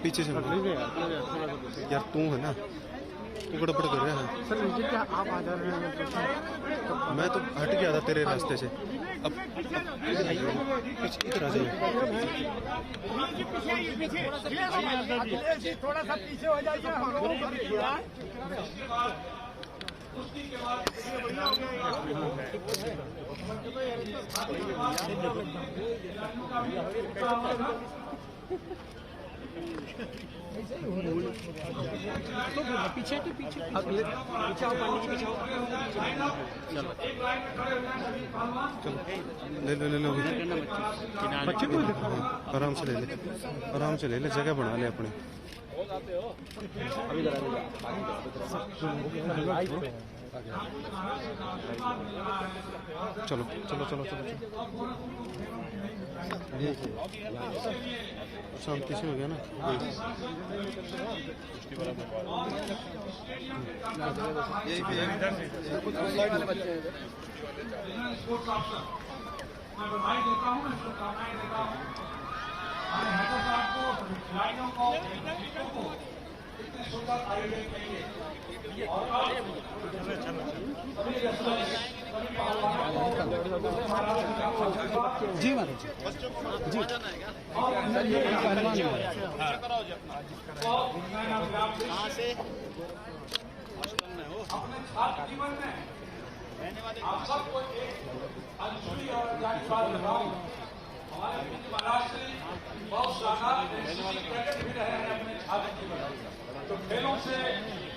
पीछे से यार, तू है ना, तू गड़बड़ कर रहा है। सर नीचे क्या आप आ जा रहे हैं? मैं तो हट गया था तेरे रास्ते से। अब इधर आ जाइए, थोड़ा सा पीछे हो जाइए। पीछे तो पीछे अब पीछे आओ, पानी के पीछे आओ। चलो ले लो बच्चे को आराम से ले ले, आराम से ले ले, जगह बना ले अपने। चलो चलो चलो चलो शांति से हो गया ना। हमारे हैदर साहब को, खिलाड़ियों को, खेलों को इतने सुंदर आयोजन के लिए और जी महाराज जी पहलवान अपने छात्र जीवन में आप सबको एक अनछुई और जातिवाद लगाओ। हमारे महाराज श्री बहुत शानदार एनसीसी कैडेट भी रहे हैं अपने छात्र जीवन में। तो खेलों से,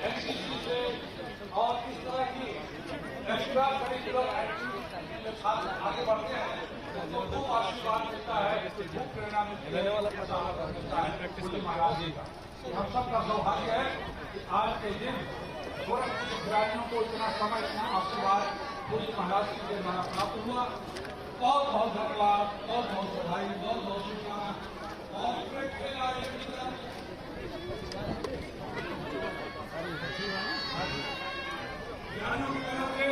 एनसीसी से और इस तरह की एक्स्ट्रा करिकुलर एक्टिविटी में छात्र आगे बढ़ते हैं तो खूब आशीर्वाद मिलता है, खूब प्रेरणा मिलती है, महाराज जी का। हम सबका सौभाग्य है कि आज के दिन गोरखपुर के खिलाड़ियों को इतना समय, इतना आशीर्वाद पूज्य महाराज जी के द्वारा प्राप्त हुआ। बहुत बहुत धन्यवाद, बहुत बहुत बधाई, बहुत बहुत शुभकामनाएं। और खेल आयोजन की तरफ खिलाड़ियों की तरफ से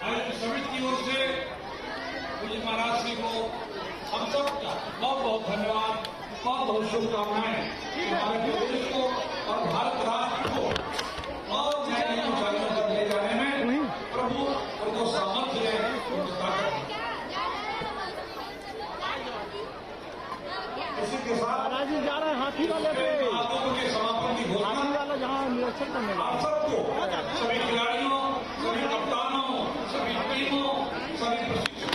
आयोजन समिति की ओर से पूज्य महाराज जी को हम सबका बहुत बहुत धन्यवाद, बहुत बहुत शुभकामनाएं। हमारे प्रदेश को और भारत राष्ट्र को और नई ऊंचाइयों तक ले जाने में प्रभु उनको सामर्थ्य दे, उनको ताकत। इसी के साथ जा रहे हैं हाथी वाले पे, के समापन की घोषणा वाला जहाँ निरीक्षण करने आप सबको, सभी खिलाड़ियों, सभी कप्तानों, सभी टीमों, सभी प्रशिक्षकों